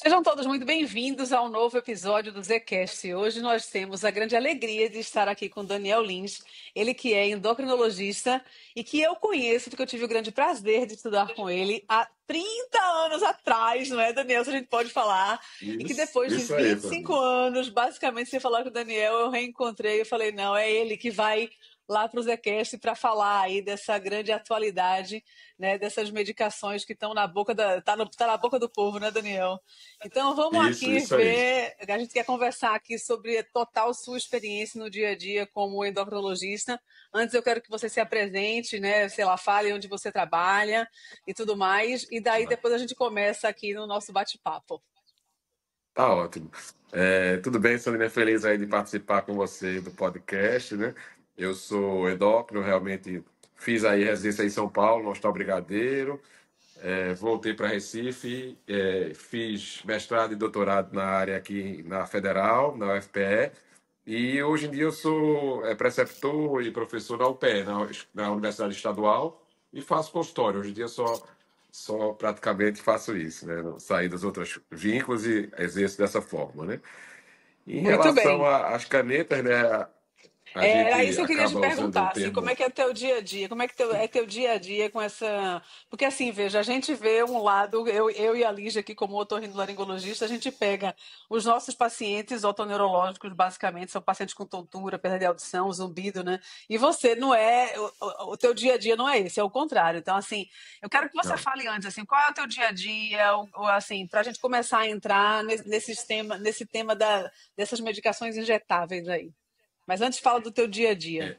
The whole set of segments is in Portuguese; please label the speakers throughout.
Speaker 1: Sejam todos muito bem-vindos ao novo episódio do Zcast. Hoje nós temos a grande alegria de estar aqui com Daniel Lins, ele que é endocrinologista e que eu conheço, porque eu tive o grande prazer de estudar com ele há 30 anos atrás, não é, Daniel? Se a gente pode falar. E que
Speaker 2: Isso,
Speaker 1: depois de
Speaker 2: isso aí,
Speaker 1: 25
Speaker 2: família.
Speaker 1: anos, basicamente, sem falar com o Daniel, eu reencontrei e falei, não, é ele que vai lá para o Zcast para falar aí dessa grande atualidade, né, dessas medicações que estão na boca tá na boca do povo, né, Daniel? Então vamos
Speaker 2: Isso,
Speaker 1: aqui
Speaker 2: isso aí.
Speaker 1: ver, a gente quer conversar aqui sobre a total sua experiência no dia a dia como endocrinologista. Antes eu quero que você se apresente, né, sei lá, fale onde você trabalha e tudo mais, e daí
Speaker 2: Vai.
Speaker 1: depois a gente começa aqui no nosso bate-papo.
Speaker 2: Tá ótimo. Tudo bem, Sandrine? Feliz aí de participar com você do podcast, né? Eu sou endócrino, realmente fiz aí residência em São Paulo, no Hospital Brigadeiro. Voltei para Recife, fiz mestrado e doutorado na área aqui na Federal, na UFPE. E hoje em dia eu sou preceptor e professor na UPE, na Universidade Estadual, e faço consultório. Hoje em dia só praticamente faço isso, né? Não saí dos outros vínculos e exerço dessa forma, né? Em
Speaker 1: Muito
Speaker 2: relação
Speaker 1: bem.
Speaker 2: às canetas, né? A
Speaker 1: Era
Speaker 2: gente
Speaker 1: isso que eu queria te
Speaker 2: acaba usando o
Speaker 1: perguntar, assim, como
Speaker 2: termo.
Speaker 1: é que é teu dia a dia? Como é que é teu dia a dia com essa... Porque assim, veja, a gente vê um lado, eu e a Lígia aqui como otorrinolaringologista, a gente pega os nossos pacientes otoneurológicos, basicamente, são pacientes com tontura, perda de audição, zumbido, né? E você não é, o teu dia a dia não é esse, é o contrário. Então, assim, eu quero que você
Speaker 2: Não.
Speaker 1: fale antes, assim, qual é o teu dia a dia, assim, para a gente começar a entrar nesse tema dessas medicações injetáveis aí. Mas antes fala do teu dia a dia.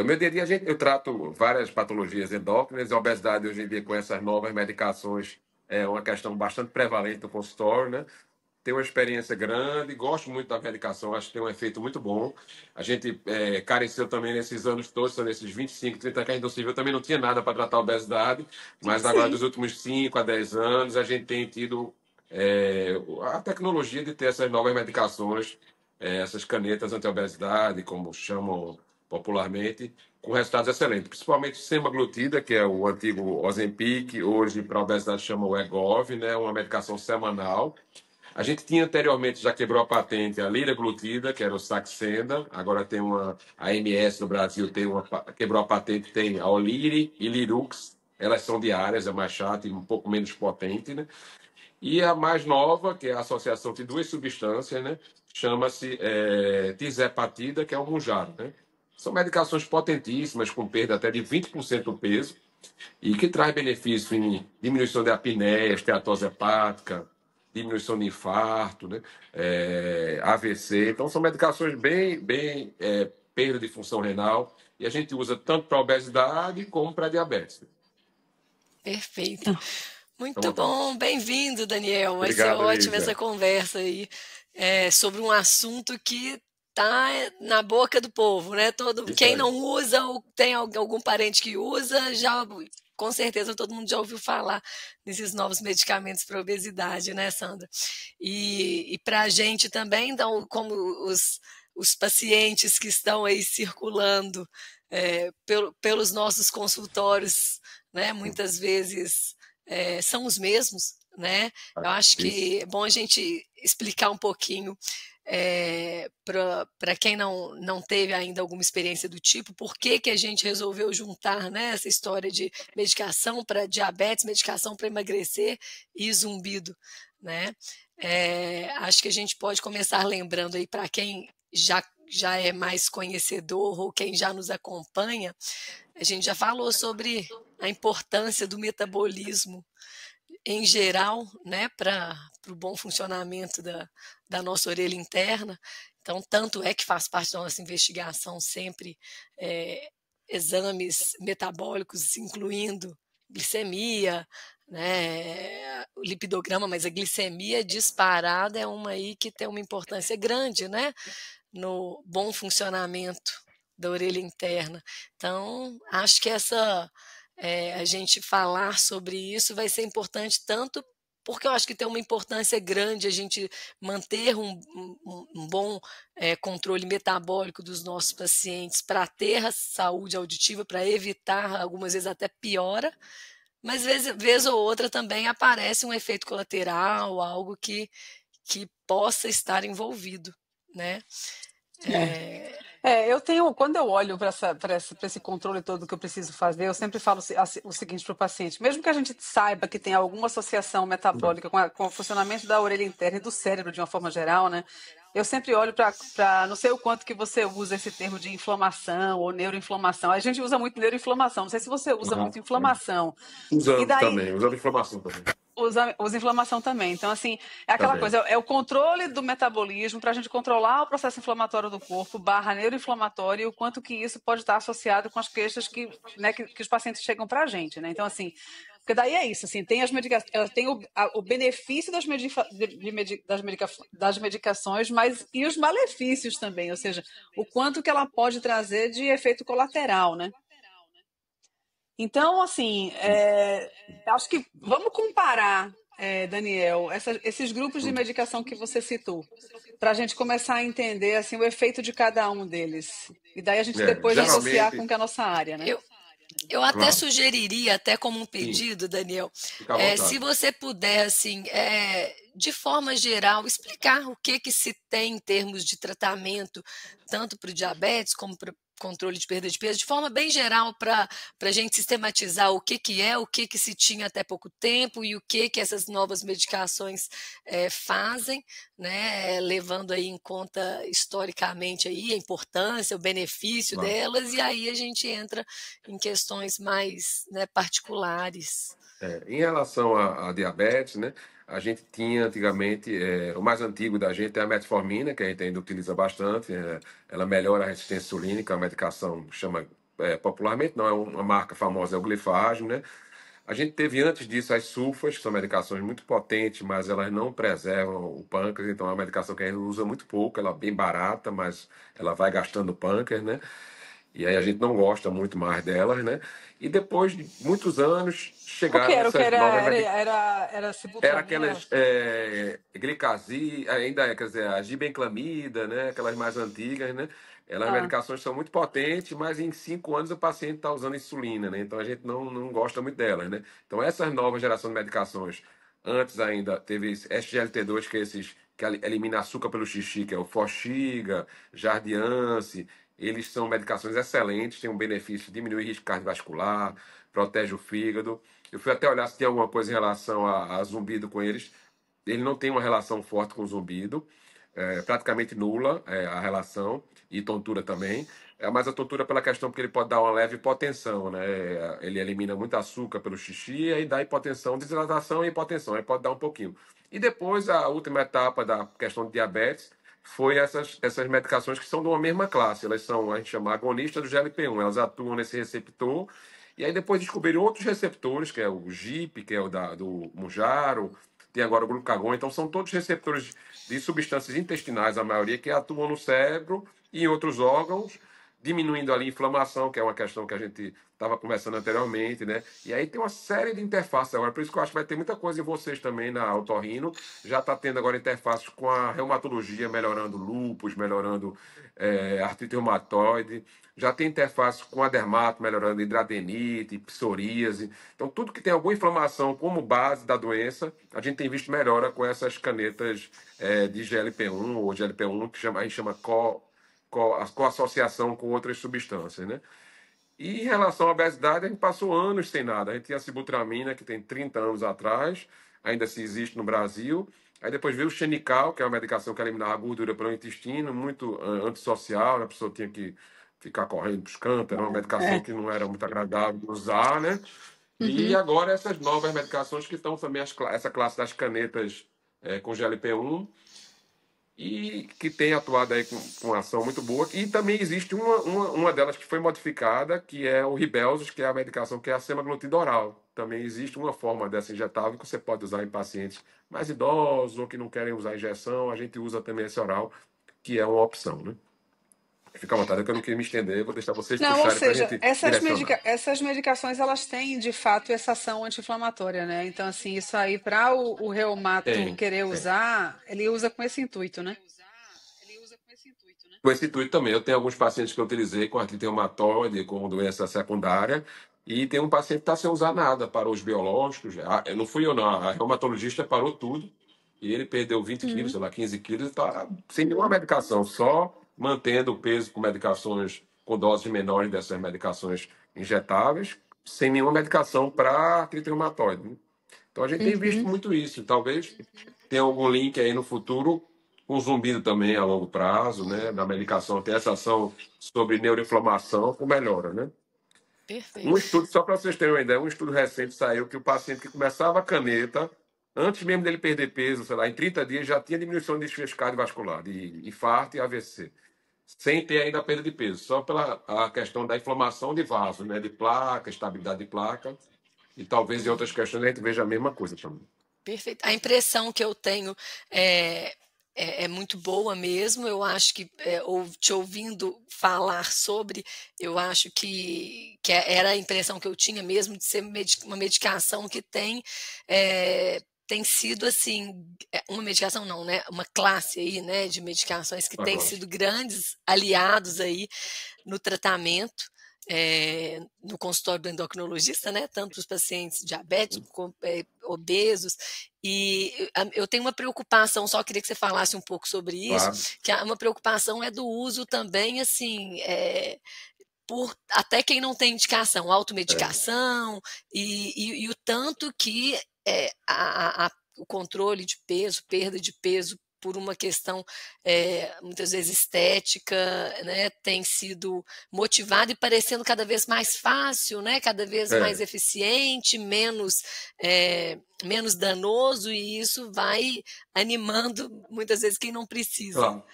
Speaker 2: O meu dia a dia, eu trato várias patologias endócrinas. A obesidade, hoje em dia, com essas novas medicações, é uma questão bastante prevalente no consultório, né? Tenho uma experiência grande, gosto muito da medicação, acho que tem um efeito muito bom. A gente careceu também nesses anos todos, são nesses 25, 30 que a gente não se viu, também não tinha nada para tratar a obesidade, mas agora
Speaker 1: Sim.
Speaker 2: dos últimos 5 a 10 anos a gente tem tido a tecnologia de ter essas novas medicações, essas canetas anti-obesidade, como chamam popularmente, com resultados excelentes, principalmente semaglutida, que é o antigo Ozempic, hoje para a obesidade chama o Egov, né, uma medicação semanal. A gente tinha anteriormente, já quebrou a patente, a liraglutida, que era o Saxenda. Agora tem a AMS no Brasil quebrou a patente, tem a Oliri e Lirux. Elas são diárias, é mais chata e um pouco menos potente, né? E a mais nova, que é a associação de duas substâncias, né? Chama-se tizepatida, que é o Mounjaro, né? São medicações potentíssimas, com perda até de 20% do peso, e que traz benefício em diminuição de apneia, esteatose hepática, diminuição de infarto, né? AVC. Então, são medicações bem perda de função renal, e a gente usa tanto para obesidade como para diabetes.
Speaker 1: Perfeito.
Speaker 2: À
Speaker 1: Muito
Speaker 2: vontade.
Speaker 1: bom, bem-vindo, Daniel. Vai ser
Speaker 2: Obrigado,
Speaker 1: ótima essa
Speaker 2: Lígia.
Speaker 1: conversa aí sobre um assunto que está na boca do povo, né?
Speaker 2: Isso
Speaker 1: Quem
Speaker 2: aí.
Speaker 1: não usa ou tem algum parente que usa, já com certeza todo mundo já ouviu falar desses novos medicamentos para obesidade, né, Sandra? E para a gente também, então, como os pacientes que estão aí circulando pelos nossos consultórios, né? Muitas vezes são os mesmos, né? Eu acho
Speaker 2: Isso.
Speaker 1: que é bom a gente explicar um pouquinho para quem não teve ainda alguma experiência do tipo, por que que a gente resolveu juntar, né, essa história de medicação para diabetes, medicação para emagrecer e zumbido, né? Acho que a gente pode começar lembrando aí para quem já é mais conhecedor ou quem já nos acompanha, a gente já falou sobre a importância do metabolismo em geral, né, para o bom funcionamento da nossa orelha interna. Então, tanto é que faz parte da nossa investigação sempre exames metabólicos, incluindo glicemia, né, o lipidograma, mas a glicemia disparada é uma aí que tem uma importância grande, né, no bom funcionamento da orelha interna. Então, acho que a gente falar sobre isso vai ser importante tanto porque eu acho que tem uma importância grande a gente manter um bom controle metabólico dos nossos pacientes para ter a saúde auditiva, para evitar, algumas vezes até piora, Mas vez ou outra também aparece um efeito colateral, algo que possa estar envolvido, né?
Speaker 3: É.
Speaker 1: É,
Speaker 3: Eu tenho, quando eu olho para esse controle todo que eu preciso fazer, eu sempre falo o seguinte para o paciente: mesmo que a gente saiba que tem alguma associação metabólica com o funcionamento da orelha interna e do cérebro de uma forma geral, né? Eu sempre olho para, não sei o quanto que você usa esse termo de inflamação ou neuroinflamação. A gente usa muito neuroinflamação, não sei se você usa muito inflamação. E
Speaker 2: Usamos
Speaker 3: daí,
Speaker 2: também, usamos inflamação também.
Speaker 3: usa inflamação também. Então, assim, é aquela
Speaker 2: Também.
Speaker 3: coisa, é o controle do metabolismo para a gente controlar o processo inflamatório do corpo, barra neuroinflamatório, e o quanto que isso pode estar associado com as queixas que os pacientes chegam para a gente, né? Então, assim, porque daí é isso, assim, tem as medicações, ela tem o benefício das medicações, mas e os malefícios também, ou seja, o quanto que ela pode trazer de efeito colateral, né? Então, assim, acho que vamos comparar, Daniel, esses grupos de medicação que você citou, para a gente começar a entender assim, o efeito de cada um deles. E daí a gente depois associar com
Speaker 2: Geralmente,
Speaker 3: que é a nossa área, né?
Speaker 1: eu, eu até
Speaker 2: claro,
Speaker 1: sugeriria, até como um
Speaker 2: sim,
Speaker 1: pedido, Daniel,
Speaker 2: fica à
Speaker 1: se
Speaker 2: vontade.
Speaker 1: você puder, assim, de forma geral, explicar o que se tem em termos de tratamento, tanto para o diabetes como para controle de perda de peso, de forma bem geral, para a gente sistematizar que é, que se tinha até pouco tempo e o que essas novas medicações fazem, né, levando aí em conta historicamente aí a importância, o benefício
Speaker 2: Claro.
Speaker 1: delas, e aí a gente entra em questões mais, né, particulares.
Speaker 2: Em relação à diabetes, né, a gente tinha antigamente, o mais antigo da gente é a metformina, que a gente ainda utiliza bastante, ela melhora a resistência insulínica, a medicação chama popularmente, não é uma marca famosa, é o glifagem, né? A gente teve antes disso as sulfas, que são medicações muito potentes, mas elas não preservam o pâncreas, então é uma medicação que a gente usa muito pouco, ela é bem barata, mas ela vai gastando o pâncreas, né? E aí a gente não gosta muito mais delas, né? E depois de muitos anos
Speaker 3: O que
Speaker 2: chegaram
Speaker 3: era? O que
Speaker 2: essas
Speaker 3: era?
Speaker 2: novas
Speaker 3: Era
Speaker 2: era
Speaker 3: sibutramina?
Speaker 2: aquelas glicazia, ainda quer dizer, a gibenclamida, né? Aquelas mais antigas, né? Elas
Speaker 3: Ah,
Speaker 2: medicações são muito potentes, mas em 5 anos o paciente está usando insulina, né? Então a gente não gosta muito delas, né? Então essas novas gerações de medicações, antes ainda teve esse SGLT2, que é esses que elimina açúcar pelo xixi, que é o Forxiga, Jardiance, eles são medicações excelentes, têm um benefício, diminui o risco cardiovascular, protege o fígado. Eu fui até olhar se tem alguma coisa em relação a zumbido com eles. Ele não tem uma relação forte com o zumbido, praticamente nula a relação, e tontura também. Mas a tontura pela questão porque ele pode dar uma leve hipotensão, né? Ele elimina muito açúcar pelo xixi e aí dá hipotensão, desidratação e hipotensão, aí pode dar um pouquinho. E depois a última etapa da questão de diabetes foi essas medicações que são de uma mesma classe. Elas são, a gente chama agonista do GLP-1, elas atuam nesse receptor e aí depois descobriram outros receptores, que é o GIP, que é o do Mounjaro, tem agora o glucagon. Então são todos receptores de substâncias intestinais, a maioria, que atuam no cérebro e em outros órgãos, diminuindo ali a inflamação, que é uma questão que a gente estava conversando anteriormente, né? E aí tem uma série de interfaces agora, por isso que eu acho que vai ter muita coisa em vocês também na Otorrino. Já está tendo agora interfaces com a reumatologia, melhorando lúpus, melhorando artrite reumatoide. Já tem interface com a dermato, melhorando hidradenite, psoríase. Então, tudo que tem alguma inflamação como base da doença, a gente tem visto melhora com essas canetas de GLP-1 ou GLP-1, que a gente chama co-associação com outras substâncias, né? E em relação à obesidade, a gente passou anos sem nada. A gente tinha a sibutramina, que tem 30 anos atrás, ainda se existe no Brasil. Aí depois veio o Xenical, que é uma medicação que eliminava a gordura pelo intestino, muito antissocial, né? A pessoa tinha que ficar correndo para os cantos, era uma medicação
Speaker 3: é.
Speaker 2: que não era muito agradável de usar, né? E
Speaker 3: Uhum.
Speaker 2: agora essas novas medicações que estão também, essa classe das canetas com GLP-1, e que tem atuado aí com uma ação muito boa. E também existe uma delas que foi modificada, que é o Ribelsus, que é a medicação que é a semaglutida oral. Também existe uma forma dessa injetável que você pode usar em pacientes mais idosos ou que não querem usar injeção. A gente usa também esse oral, que é uma opção, né? Fica à vontade, é que eu não queria me estender, vou deixar vocês
Speaker 3: Não, ou
Speaker 2: puxarem para a
Speaker 3: seja,
Speaker 2: gente direcionar.
Speaker 3: essas medicações elas têm de fato essa ação anti-inflamatória, né? Então, assim, isso aí para o reumato
Speaker 2: Tem,
Speaker 3: querer
Speaker 2: tem.
Speaker 3: usar, ele usa com esse intuito, né?
Speaker 2: Com esse intuito também, eu tenho alguns pacientes que eu utilizei com artrite reumatoide, com doença secundária, E tem um paciente que está sem usar nada, parou os biológicos. Não fui eu, não. A reumatologista parou tudo. E ele perdeu 20 quilos, sei lá, 15 quilos, e está sem nenhuma medicação, só mantendo o peso com medicações, com doses menores dessas medicações injetáveis, sem nenhuma medicação para artrite reumatoide, né? Então a gente tem visto
Speaker 1: Uhum.
Speaker 2: muito isso. Talvez tenha algum link aí no futuro com zumbido também a longo prazo, né? Da medicação ter essa ação sobre neuroinflamação com melhora, né? Um
Speaker 1: Perfeito.
Speaker 2: estudo, só para vocês terem uma ideia, um estudo recente saiu que o paciente que começava a caneta, antes mesmo dele perder peso, sei lá, em 30 dias já tinha diminuição de desfecho cardiovascular, de infarto e AVC, sem ter ainda a perda de peso, só pela a questão da inflamação de vaso, né? De placa, estabilidade de placa, e talvez em outras questões a gente veja a mesma coisa também.
Speaker 1: Perfeito. A impressão que eu tenho é, é muito boa mesmo. Eu acho que, te ouvindo falar sobre, eu acho que era a impressão que eu tinha mesmo de ser uma medicação que tem sido assim, uma medicação não, né? Uma classe aí, né, de medicações que tem
Speaker 2: Agora.
Speaker 1: sido grandes aliados aí no tratamento, no consultório do endocrinologista, né, tanto os pacientes diabéticos, obesos, e eu tenho uma preocupação, só queria que você falasse um pouco sobre isso,
Speaker 2: Claro.
Speaker 1: que uma preocupação é do uso também, assim, por até quem não tem indicação,
Speaker 2: É.
Speaker 1: automedicação, e o tanto que o controle de peso, perda de peso por uma questão muitas vezes estética, né, tem sido motivado e parecendo cada vez mais fácil, né, cada vez mais
Speaker 2: É.
Speaker 1: eficiente, menos danoso, e isso vai animando muitas vezes quem não precisa.
Speaker 2: Claro.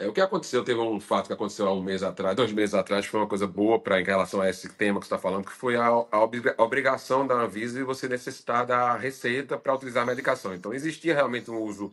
Speaker 2: O que aconteceu, teve um fato que aconteceu há um mês atrás, 2 meses atrás, foi uma coisa boa para em relação a esse tema que você está falando, que foi a obrigação da Anvisa de você necessitar da receita para utilizar a medicação. Então, existia realmente um uso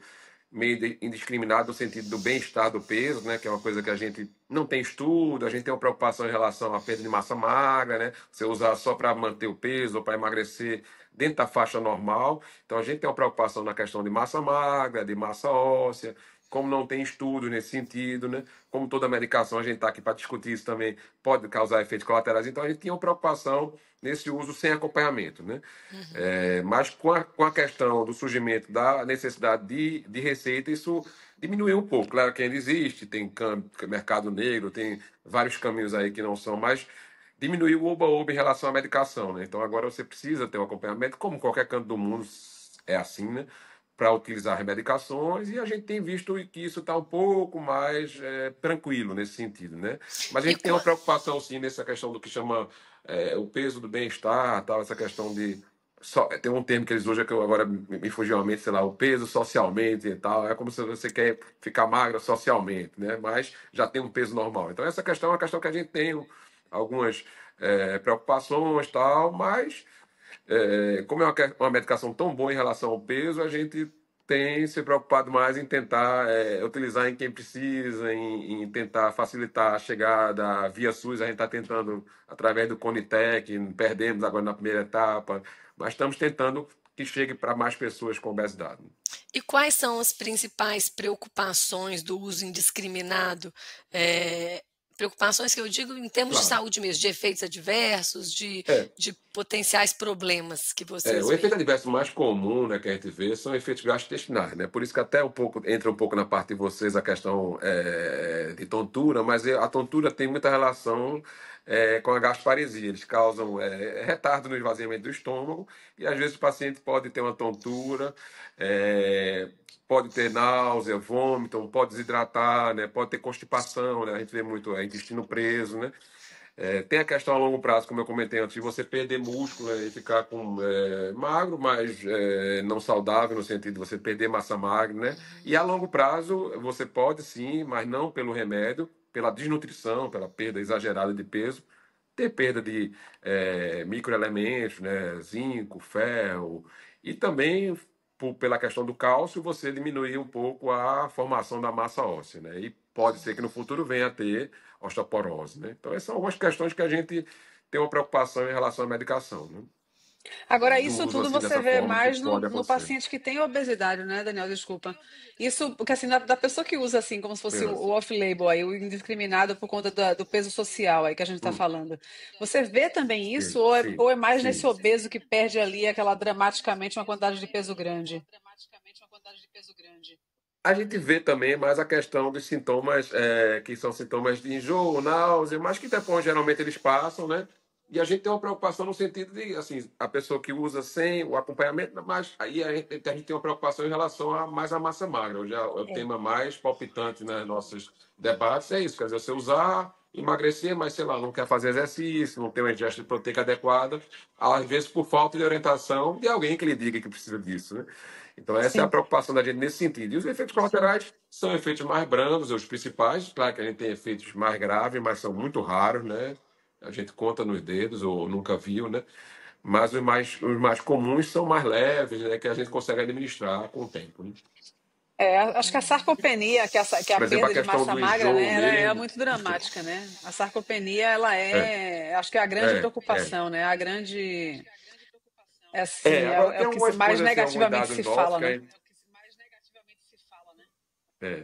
Speaker 2: meio indiscriminado no sentido do bem-estar do peso, né, que é uma coisa que a gente não tem estudo, a gente tem uma preocupação em relação à perda de massa magra, né, você usar só para manter o peso ou para emagrecer dentro da faixa normal. Então, a gente tem uma preocupação na questão de massa magra, de massa óssea, como não tem estudo nesse sentido, né? Como toda medicação, a gente está aqui para discutir isso também, pode causar efeitos colaterais. Então, a gente tinha uma preocupação nesse uso sem acompanhamento, né?
Speaker 1: Uhum.
Speaker 2: Mas com a questão do surgimento da necessidade de receita, isso diminuiu um pouco. Claro que ainda existe, tem mercado negro, tem vários caminhos aí que não são, mas diminuiu o oba-oba em relação à medicação, né? Então, agora você precisa ter um acompanhamento, como qualquer canto do mundo é assim, né? Para utilizar as medicações, e a gente tem visto que isso está um pouco mais tranquilo nesse sentido, né? Mas a
Speaker 1: E
Speaker 2: gente tem uma preocupação, sim, nessa questão do que chama o peso do bem-estar, tal, essa questão de. Tem um termo que eles usam que eu agora me fugiu à mente, sei lá, o peso socialmente e tal. É como se você quer ficar magra socialmente, né? Mas já tem um peso normal. Então, essa questão é uma questão que a gente tem algumas preocupações tal, mas como é uma medicação tão boa em relação ao peso, a gente tem se preocupado mais em tentar utilizar em quem precisa, em tentar facilitar a chegada via SUS. A gente está tentando através do Conitec, perdemos agora na primeira etapa, mas estamos tentando que chegue para mais pessoas com obesidade.
Speaker 1: quais são as principais preocupações do uso indiscriminado? Preocupações que eu digo em termos de
Speaker 2: Claro.
Speaker 1: saúde mesmo, de efeitos adversos,
Speaker 2: É,
Speaker 1: de potenciais problemas que vocês
Speaker 2: o efeito
Speaker 1: veem.
Speaker 2: adverso mais comum, né, que a gente vê são efeitos gastrointestinais, né? Por isso que até entra um pouco na parte de vocês a questão de tontura, mas a tontura tem muita relação com a gastroparesia. Eles causam retardo no esvaziamento do estômago e às vezes o paciente pode ter uma tontura, pode ter náusea, vômito, pode desidratar, né? Pode ter constipação, né? A gente vê muito intestino preso, né? Tem a questão a longo prazo, como eu comentei antes, de você perder músculo, né, e ficar magro, mas não saudável, no sentido de você perder massa magra, né? E a longo prazo, você pode sim, mas não pelo remédio, pela desnutrição, pela perda exagerada de peso, ter perda de microelementos, né? Zinco, ferro, e também pela questão do cálcio, você diminuir um pouco a formação da massa óssea, né? E pode ser que no futuro venha a ter osteoporose, né? Então, essas são algumas questões que a gente tem uma preocupação em relação à medicação, né?
Speaker 3: Agora,
Speaker 2: do
Speaker 3: isso
Speaker 2: uso
Speaker 3: tudo
Speaker 2: assim
Speaker 3: você
Speaker 2: dessa
Speaker 3: vê
Speaker 2: forma que
Speaker 3: mais
Speaker 2: pode
Speaker 3: no
Speaker 2: acontecer.
Speaker 3: paciente que tem obesidade, né, Daniel? Desculpa. Isso, porque assim, da pessoa que usa assim, como se fosse o
Speaker 2: Exato.
Speaker 3: off-label aí, o indiscriminado por conta do peso social aí que a gente está
Speaker 2: Hum,
Speaker 3: falando. Você vê também isso,
Speaker 2: sim, sim,
Speaker 3: ou é mais nesse
Speaker 2: sim.
Speaker 3: obeso que perde ali aquela dramaticamente uma quantidade de peso grande?
Speaker 2: A gente vê também mais a questão dos sintomas, que são sintomas de enjoo, náusea, mas que depois geralmente eles passam, né? E a gente tem uma preocupação no sentido de, assim, a pessoa que usa sem o acompanhamento, mas aí a gente tem uma preocupação em relação a mais a massa magra. Hoje é o
Speaker 3: É.
Speaker 2: tema mais palpitante nos nossos debates, é isso, quer dizer, você usar, emagrecer, mas sei lá, não quer fazer exercício, não tem uma ingesta proteica adequada, às vezes por falta de orientação de alguém que lhe diga que precisa disso, né? Então, essa é a
Speaker 3: Sim,
Speaker 2: preocupação da gente nesse sentido. E os efeitos colaterais são efeitos mais brandos, os principais. Claro que a gente tem efeitos mais graves, mas são muito raros, né? A gente conta nos dedos, ou nunca viu, né? Mas os mais comuns são mais leves, né? Que a gente consegue administrar com o tempo, né?
Speaker 3: acho que a sarcopenia, que é a
Speaker 2: Por exemplo, a
Speaker 3: perda de
Speaker 2: questão
Speaker 3: massa
Speaker 2: do
Speaker 3: magra,
Speaker 2: enjoo
Speaker 3: né, ela é
Speaker 2: mesmo.
Speaker 3: muito dramática, né? A sarcopenia, ela
Speaker 2: É,
Speaker 3: acho que é a grande
Speaker 2: é.
Speaker 3: preocupação, né? A grande, assim,
Speaker 2: Agora
Speaker 3: é
Speaker 2: tem
Speaker 3: o que
Speaker 2: algumas
Speaker 3: mais
Speaker 2: coisas, assim, alguns
Speaker 3: negativamente
Speaker 2: dados
Speaker 3: se
Speaker 2: novos
Speaker 3: fala,
Speaker 2: que a
Speaker 3: né?
Speaker 2: gente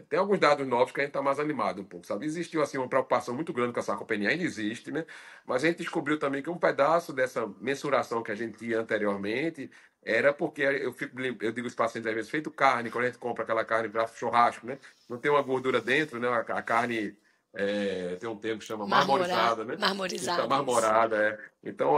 Speaker 2: tem alguns dados novos que a gente está mais animado um pouco, sabe? Existiu assim uma preocupação muito grande com a sarcopenia, ainda existe, né? Mas a gente descobriu também que um pedaço dessa mensuração que a gente tinha anteriormente era porque eu digo aos pacientes às vezes feito carne, quando a gente compra aquela carne para churrasco, né? Não tem uma gordura dentro, né? A carne tem um termo que chama marmorizada, né? Então,
Speaker 1: Marmorizada, isso.
Speaker 2: marmorada, é. Então,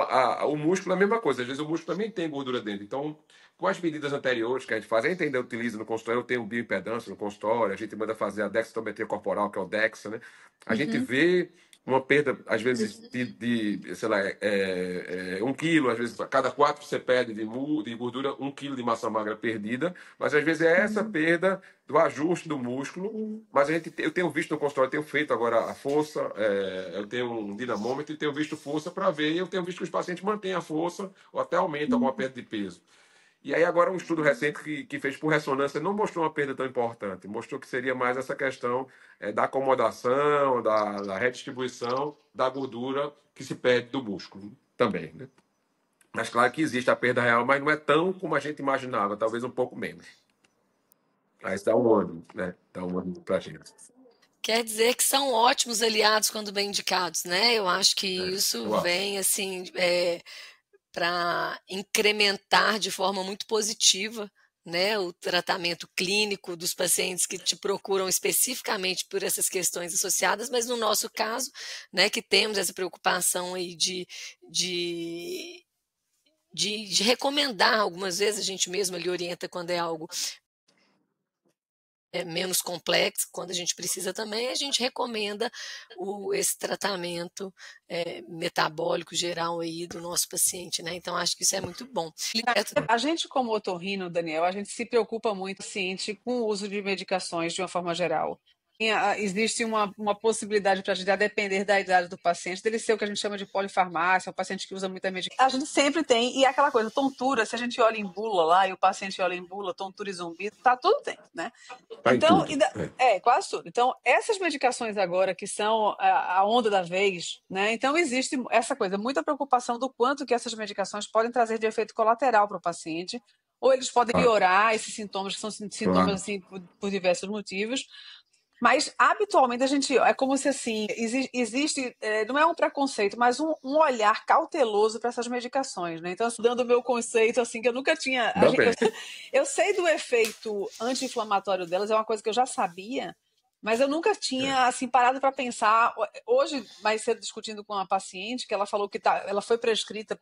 Speaker 2: o músculo é a mesma coisa. Às vezes o músculo também tem gordura dentro. Então, com as medidas anteriores que a gente faz, a gente ainda utiliza no consultório, eu tenho bioimpedância no consultório, a gente manda fazer a dextrometria corporal, que é o DEXA, né? A gente
Speaker 3: Uhum.
Speaker 2: vê uma perda, às vezes, sei lá, 1 quilo, às vezes, a cada 4 você perde de gordura, 1 quilo de massa magra perdida, mas às vezes é essa perda do ajuste do músculo, mas eu tenho visto no consultório, eu tenho feito agora a força, eu tenho um dinamômetro e tenho visto força para ver, e eu tenho visto que os pacientes mantêm a força ou até aumentam alguma perda de peso. E aí agora um estudo recente que fez por ressonância não mostrou uma perda tão importante, mostrou que seria mais essa questão da acomodação, da redistribuição da gordura que se perde do músculo também, né? Mas claro que existe a perda real, mas não é tão como a gente imaginava, talvez um pouco menos. Aí está um ânimo, né? Dá um ânimo pra gente.
Speaker 1: Quer dizer que são ótimos aliados quando bem indicados, né? Eu acho que isso
Speaker 2: Eu acho.
Speaker 1: vem assim para incrementar de forma muito positiva, né, o tratamento clínico dos pacientes que te procuram especificamente por essas questões associadas, mas no nosso caso, né, que temos essa preocupação aí de, de recomendar, algumas vezes a gente mesmo ali orienta quando é algo menos complexo, quando a gente precisa também, a gente recomenda esse tratamento metabólico geral aí do nosso paciente, né? Então, acho que isso é muito bom.
Speaker 3: A gente, como otorrino, Daniel, a gente se preocupa muito, paciente, com o uso de medicações de uma forma geral. Existe uma possibilidade para a gente, a depender da idade do paciente, dele ser o que a gente chama de polifarmácia, o paciente que usa muita medicação. A gente sempre tem, e é aquela coisa, tontura, se a gente olha em bula lá, e o paciente olha em bula, tontura e zumbido, tá tudo dentro, né?
Speaker 2: Tá em
Speaker 3: Então,
Speaker 2: tudo.
Speaker 3: quase tudo. Então, essas medicações agora, que são a onda da vez, né? Então, existe essa coisa, muita preocupação do quanto que essas medicações podem trazer de efeito colateral para o paciente, ou eles podem
Speaker 2: Claro,
Speaker 3: piorar esses sintomas, que são sintomas
Speaker 2: claro.
Speaker 3: assim por diversos motivos. Mas, habitualmente, a gente é como se assim, existe, não é um preconceito, mas um olhar cauteloso para essas medicações, né? Então, assim, dando o meu conceito, assim, que eu nunca tinha.
Speaker 2: Ainda bem.
Speaker 3: Eu sei do efeito anti-inflamatório delas, é uma coisa que eu já sabia, mas eu nunca
Speaker 2: É.
Speaker 3: tinha assim parado para pensar. Hoje, mais cedo, discutindo com uma paciente, que ela falou que ela foi prescrita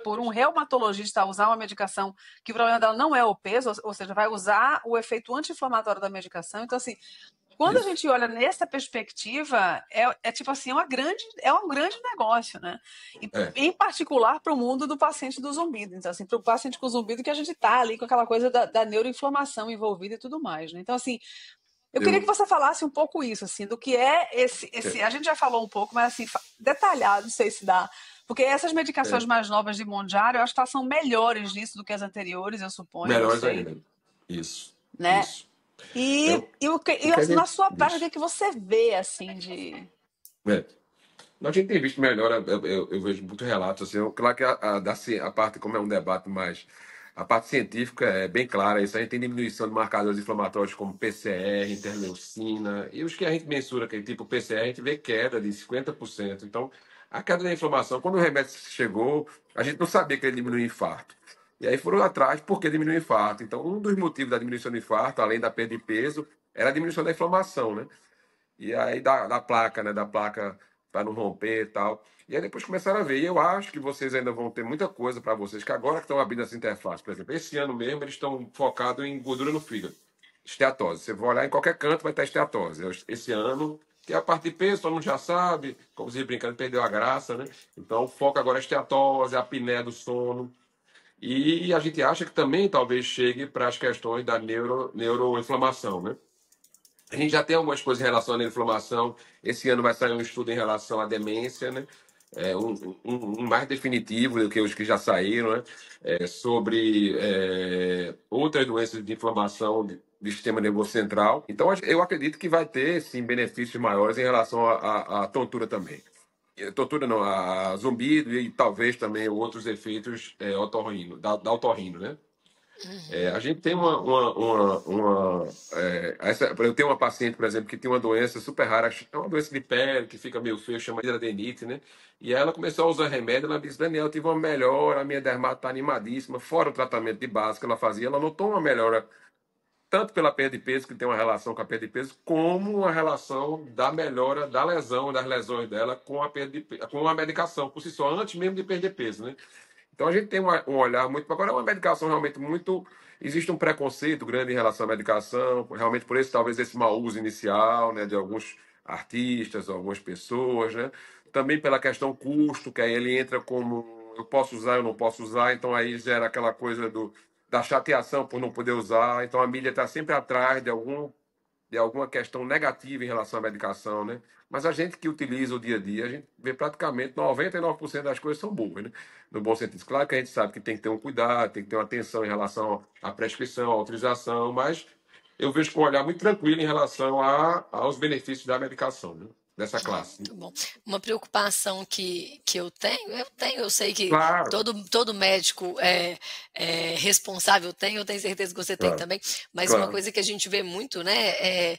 Speaker 3: por um reumatologista a usar uma medicação que o problema dela não é o peso, ou seja, vai usar o efeito anti-inflamatório da medicação. Então, assim, quando a
Speaker 2: Isso.
Speaker 3: gente olha nessa perspectiva, tipo assim, é um grande negócio, né? E,
Speaker 2: É.
Speaker 3: em particular para o mundo do paciente do zumbido. Então, assim, para o paciente com zumbido que a gente tá ali com aquela coisa da neuroinflamação envolvida e tudo mais, né? Então, assim, eu queria que
Speaker 2: Eu,
Speaker 3: você falasse um pouco isso, assim, do que é
Speaker 2: é,
Speaker 3: a gente já falou um pouco, mas assim, detalhado, não sei se dá. Porque essas medicações
Speaker 2: é.
Speaker 3: mais novas de Mondiário, eu acho que elas são melhores nisso do que as anteriores, eu suponho, não
Speaker 2: Melhores
Speaker 3: sei,
Speaker 2: ainda. Isso.
Speaker 3: né?
Speaker 2: Isso.
Speaker 3: E,
Speaker 2: Eu,
Speaker 3: e, o que,
Speaker 2: o
Speaker 3: e
Speaker 2: que a
Speaker 3: assim, na
Speaker 2: gente
Speaker 3: sua prática, o
Speaker 2: diz?
Speaker 3: que, que você vê, assim, de...
Speaker 2: É. A gente tem visto melhor, eu vejo muitos relatos, assim, claro que a parte, como é um debate mais, a parte científica é bem clara, isso a gente tem diminuição de marcadores inflamatórios como PCR, interleucina, e os que a gente mensura, que é tipo PCR, a gente vê queda de 50%. Então, a queda da inflamação, quando o remédio chegou, a gente não sabia que ele diminuía o infarto. E aí foram atrás, por que diminuiu o infarto? Então, um dos motivos da diminuição do infarto, além da perda de peso, era a diminuição da inflamação, né? E aí da placa, né? Da placa para não romper e tal. E aí depois começaram a ver. E eu acho que vocês ainda vão ter muita coisa para vocês, que agora que estão abrindo essa interface, por exemplo, esse ano mesmo eles estão focados em gordura no fígado. Esteatose. Você vai olhar em qualquer canto, vai estar esteatose. Esse ano, que é a parte de peso, todo mundo já sabe, como se brincando, perdeu a graça, né? Então o foco agora é esteatose, a apneia do sono. E a gente acha que também talvez chegue para as questões da neuroinflamação, né? A gente já tem algumas coisas em relação à inflamação. Esse ano vai sair um estudo em relação à demência, né? Um mais definitivo do que os que já saíram, né? Sobre outras doenças de inflamação do sistema nervoso central. Então, eu acredito que vai ter, sim, benefícios maiores em relação à tontura também. Tontura não, a zumbido e talvez também outros efeitos otorrino, da otorrino, né? A gente tem eu tenho uma paciente, por exemplo, que tem uma doença super rara, é uma doença de pele, que fica meio feia, chama de adenite, né? E aí ela começou a usar remédio, ela disse, Daniel, eu tive uma melhora, a minha dermato está animadíssima, fora o tratamento de base que ela fazia, ela notou uma melhora, tanto pela perda de peso, que tem uma relação com a perda de peso, como uma relação da melhora da lesão, das lesões dela com a perda de, com a medicação, por si só, antes mesmo de perder peso, né? Então a gente tem um olhar muito. Agora é uma medicação realmente muito. Existe um preconceito grande em relação à medicação, realmente por esse talvez esse mau uso inicial, né, de alguns artistas, algumas pessoas, né? Também pela questão custo, que aí ele entra como eu posso usar, eu não posso usar, então aí gera aquela coisa da chateação por não poder usar. Então a mídia está sempre atrás de alguma questão negativa em relação à medicação, né? Mas a gente que utiliza o dia a dia, a gente vê praticamente 99% das coisas são boas, né? No bom sentido. Claro que a gente sabe que tem que ter um cuidado, tem que ter uma atenção em relação à prescrição, à autorização, mas eu vejo com um olhar muito tranquilo em relação aos benefícios da medicação, né? Dessa classe.
Speaker 1: Muito bom. Uma preocupação que eu sei que
Speaker 2: Claro,
Speaker 1: todo médico é responsável tem, eu tenho certeza que você tem
Speaker 2: claro,
Speaker 1: também, mas uma
Speaker 2: claro,
Speaker 1: coisa que a gente vê muito, né,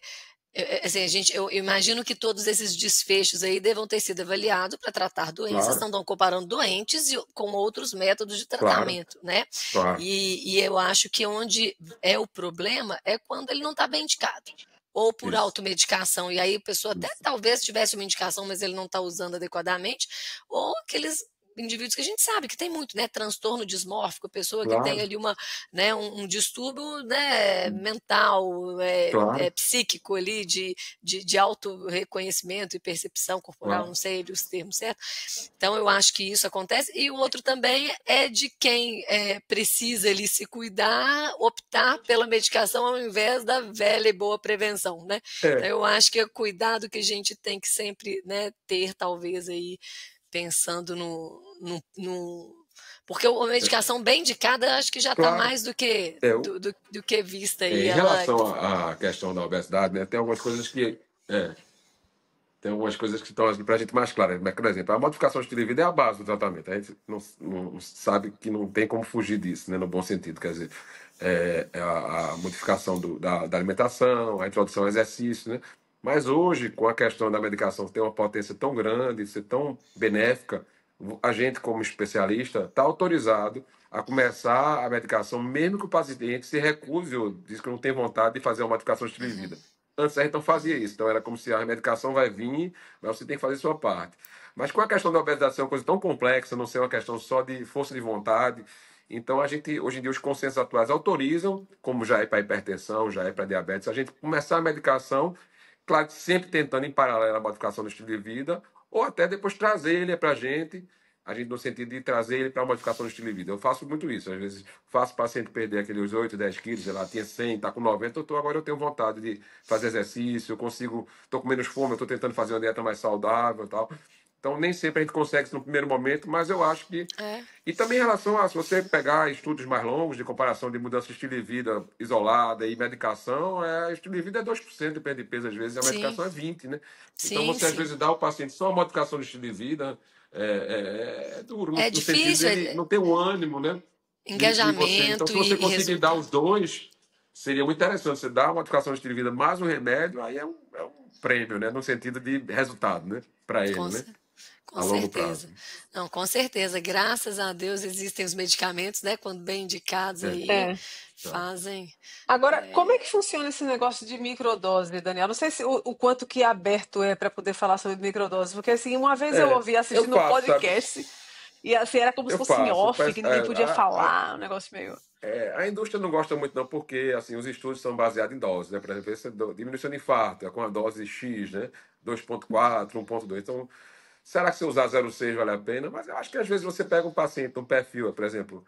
Speaker 1: assim, eu imagino que todos esses desfechos aí devam ter sido avaliados para tratar doenças,
Speaker 2: claro,
Speaker 1: não estão comparando doentes com outros métodos de
Speaker 2: claro,
Speaker 1: tratamento, né?
Speaker 2: claro.
Speaker 1: E eu acho que onde é o problema é quando ele não está bem indicado. Ou por
Speaker 2: Isso,
Speaker 1: automedicação, e aí a pessoa até
Speaker 2: isso.
Speaker 1: talvez tivesse uma indicação, mas ele não está usando adequadamente, ou aqueles indivíduos que a gente sabe que tem muito, né, transtorno dismórfico, pessoa que tem
Speaker 2: Claro,
Speaker 1: ali né, um distúrbio, né, mental,
Speaker 2: claro,
Speaker 1: psíquico ali, de auto-reconhecimento e percepção corporal,
Speaker 2: claro.
Speaker 1: não sei os termos certos. Então, eu acho que isso acontece. E o outro também é de quem precisa ali se cuidar, optar pela medicação ao invés da velha e boa prevenção, né? Então,
Speaker 2: É,
Speaker 1: eu acho que é cuidado que a gente tem que sempre, né, ter, talvez, aí, pensando porque a medicação bem indicada, acho que já está
Speaker 2: claro.
Speaker 1: mais do que,
Speaker 2: É,
Speaker 1: do que vista aí.
Speaker 2: em
Speaker 1: Ela.
Speaker 2: relação à questão da obesidade, né, tem algumas coisas que é, tem algumas coisas que estão aqui para a gente mais claras. Por exemplo, a modificação do estilo de vida é a base do tratamento. A gente não sabe que não tem como fugir disso, né, no bom sentido. Quer dizer, é a modificação da alimentação, a introdução ao exercício, né? Mas hoje, com a questão da medicação ter uma potência tão grande, ser tão benéfica, a gente, como especialista, está autorizado a começar a medicação, mesmo que o paciente se recuse ou diz que não tem vontade de fazer uma modificação do estilo de
Speaker 1: Uhum,
Speaker 2: vida. Antes a gente não fazia
Speaker 1: uhum,
Speaker 2: isso. Então era como se a medicação vai vir, mas você tem que fazer a sua parte. Mas com a questão da obesidade ser uma coisa tão complexa, não ser uma questão só de força de vontade, então a gente, hoje em dia, os consensos atuais autorizam, como já é para hipertensão, já é para diabetes, a gente começar a medicação, claro que sempre tentando em paralelo a modificação do estilo de vida, ou até depois trazer ele para a gente no sentido de trazer ele para a modificação do estilo de vida. Eu faço muito isso. Às vezes faço o paciente perder aqueles 8, 10 quilos, sei lá, tinha 100, está com 90, agora eu tenho vontade de fazer exercício, eu consigo, estou com menos fome, eu estou tentando fazer uma dieta mais saudável e tal. Então, nem sempre a gente consegue isso no primeiro momento, mas eu acho que...
Speaker 1: É,
Speaker 2: E também em relação a, se você pegar estudos mais longos de comparação de mudança de estilo de vida isolada e medicação, estilo de vida é 2% de perda de peso às vezes, e a
Speaker 1: sim,
Speaker 2: medicação é 20%, né? Então,
Speaker 1: sim,
Speaker 2: você às
Speaker 1: sim.
Speaker 2: vezes dá ao paciente só uma modificação de estilo de vida, é duro,
Speaker 1: É
Speaker 2: no sentido
Speaker 1: difícil,
Speaker 2: dele não ter o ânimo, né? De você. Então,
Speaker 1: engajamento
Speaker 2: se você
Speaker 1: e
Speaker 2: conseguir dar
Speaker 1: resultado.
Speaker 2: os dois, seria muito interessante. Você dá uma modificação de estilo de vida mais um remédio, aí é um prêmio, né? No sentido de resultado, né? Para ele,
Speaker 1: Com,
Speaker 2: né?
Speaker 1: cer- com
Speaker 2: A longo
Speaker 1: certeza.
Speaker 2: prazo.
Speaker 1: Não, com certeza. Graças a Deus existem os medicamentos, né? Quando bem indicados
Speaker 2: É,
Speaker 1: aí,
Speaker 3: É.
Speaker 2: tá.
Speaker 1: fazem.
Speaker 3: Agora, como é
Speaker 1: é,
Speaker 3: que funciona esse negócio de microdose, Daniel? Não sei se o quanto que aberto é para poder falar sobre microdose, porque assim, uma vez eu ouvi
Speaker 2: Eu
Speaker 3: assistindo um
Speaker 2: faço, sabe?
Speaker 3: podcast e assim, era como se
Speaker 2: Eu
Speaker 3: fosse em
Speaker 2: faço.
Speaker 3: off, que ninguém podia falar, um negócio meio.
Speaker 2: A indústria não gosta muito, não, porque assim, os estudos são baseados em doses, né? Por exemplo, esse diminuição de infarto é com a dose X, né? 2,4, 1,2. Então, será que se eu usar 0,6 vale a pena? Mas eu acho que às vezes você pega um paciente, um perfil, por exemplo,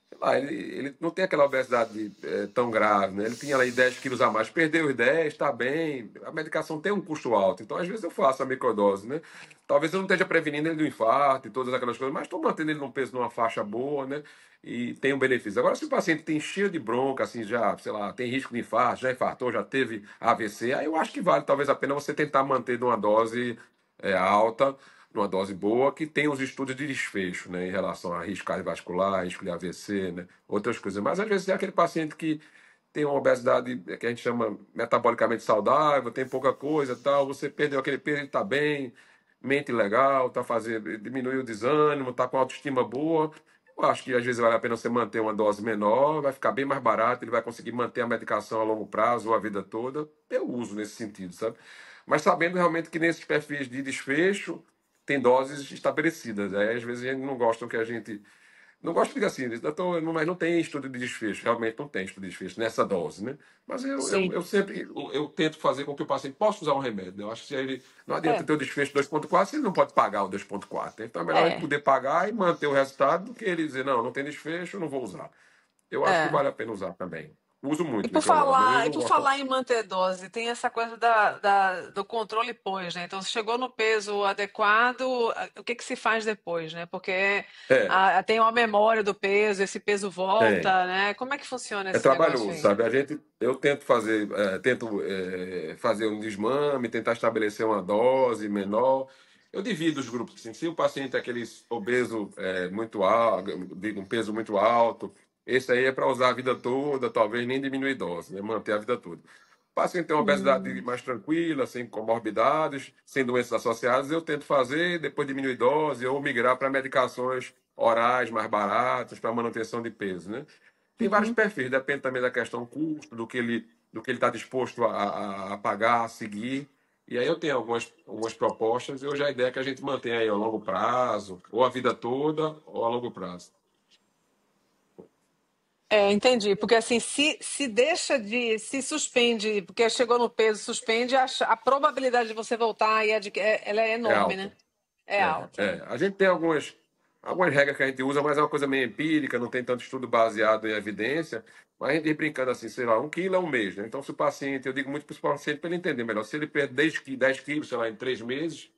Speaker 2: sei lá, ele não tem aquela obesidade tão grave, né? Ele tinha ali 10 quilos a mais, perdeu os 10, está bem. A medicação tem um custo alto, então às vezes eu faço a microdose, né? Talvez eu não esteja prevenindo ele do infarto e todas aquelas coisas, mas estou mantendo ele num peso numa faixa boa, né? E tem um benefício. Agora, se o paciente tem cheio de bronca, assim, já, sei lá, tem risco de infarto, já infartou, já teve AVC, aí eu acho que vale talvez a pena você tentar manter numa dose alta, numa dose boa, que tem os estudos de desfecho, né, em relação a risco cardiovascular, risco de AVC, né, outras coisas. Mas às vezes é aquele paciente que tem uma obesidade que a gente chama metabolicamente saudável, tem pouca coisa, tal, você perdeu aquele peso, ele está bem, mente legal, tá fazendo, diminuiu o desânimo, está com autoestima boa. Eu acho que às vezes vale a pena você manter uma dose menor, vai ficar bem mais barato, ele vai conseguir manter a medicação a longo prazo ou a vida toda. Eu uso nesse sentido, sabe? Mas sabendo realmente que nesses perfis de desfecho tem doses estabelecidas. Aí, às vezes a gente não gosta que a gente. Não gosta de assim, mas não tem estudo de desfecho, realmente não tem estudo de desfecho nessa dose, né? Mas
Speaker 3: Sim.
Speaker 2: eu sempre eu tento fazer com que o paciente possa usar um remédio. Eu acho que se ele, não adianta
Speaker 3: É,
Speaker 2: ter o desfecho 2,4 se ele não pode pagar o 2,4. Então é melhor ele
Speaker 3: é,
Speaker 2: poder pagar e manter o resultado do que ele dizer, não, não tem desfecho, não vou usar. Eu acho que
Speaker 3: é.
Speaker 2: vale a pena usar também. Uso
Speaker 3: E
Speaker 2: muito
Speaker 3: por
Speaker 2: microdose, mas às
Speaker 3: falar,
Speaker 2: vezes
Speaker 3: e
Speaker 2: não
Speaker 3: por
Speaker 2: gosto.
Speaker 3: falar em manter dose, tem essa coisa do controle pós, né? Então, se chegou no peso adequado, o que que se faz depois, né? Porque
Speaker 2: É,
Speaker 3: tem uma memória do peso, esse peso
Speaker 2: tem.
Speaker 3: volta, né? Como é que funciona
Speaker 2: É
Speaker 3: esse negócio
Speaker 2: trabalhoso,
Speaker 3: aí?
Speaker 2: sabe? Eu tento fazer, fazer um desmame, tentar estabelecer uma dose menor. Eu divido os grupos, assim, se o paciente é aquele obeso muito alto, de um peso muito alto, esse aí é para usar a vida toda, talvez nem diminuir dose, né? Manter a vida toda. O paciente tem uma obesidade
Speaker 3: Hum,
Speaker 2: mais tranquila, sem comorbidades, sem doenças associadas, eu tento fazer, depois diminuir dose ou migrar para medicações orais mais baratas para manutenção de peso, né? Tem vários
Speaker 3: uhum.
Speaker 2: perfis, depende também da questão custo, do que ele está disposto a pagar, a seguir. E aí eu tenho algumas propostas, e hoje a ideia é que a gente mantenha aí a longo prazo, ou a vida toda, ou a longo prazo.
Speaker 3: É, entendi. Porque assim, se deixa de, se suspende, porque chegou no peso, suspende, a probabilidade de você voltar e ela é
Speaker 2: É
Speaker 3: enorme,
Speaker 2: alta.
Speaker 3: né? É alta, né?
Speaker 2: A gente tem algumas regras que a gente usa, mas é uma coisa meio empírica, não tem tanto estudo baseado em evidência. Mas a gente ir brincando assim, sei lá, 1 quilo é um mês, né? Então, se o paciente, eu digo muito para os pacientes para ele entender melhor, se ele perde 10 quilos, sei lá, em 3 meses,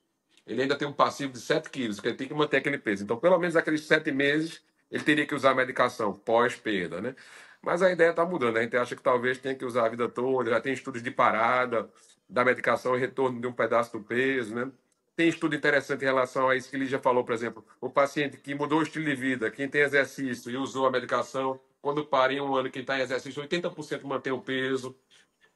Speaker 2: ele ainda tem um passivo de 7 quilos, que ele tem que manter aquele peso. Então, pelo menos aqueles 7 meses, ele teria que usar a medicação pós-perda, né? Mas a ideia está mudando. A gente acha que talvez tenha que usar a vida toda, já tem estudos de parada da medicação e retorno de um pedaço do peso, né? Tem estudo interessante em relação a isso que ele já falou, por exemplo, o paciente que mudou o estilo de vida, quem tem exercício e usou a medicação, quando para em um ano, quem está em exercício, 80% mantém o peso,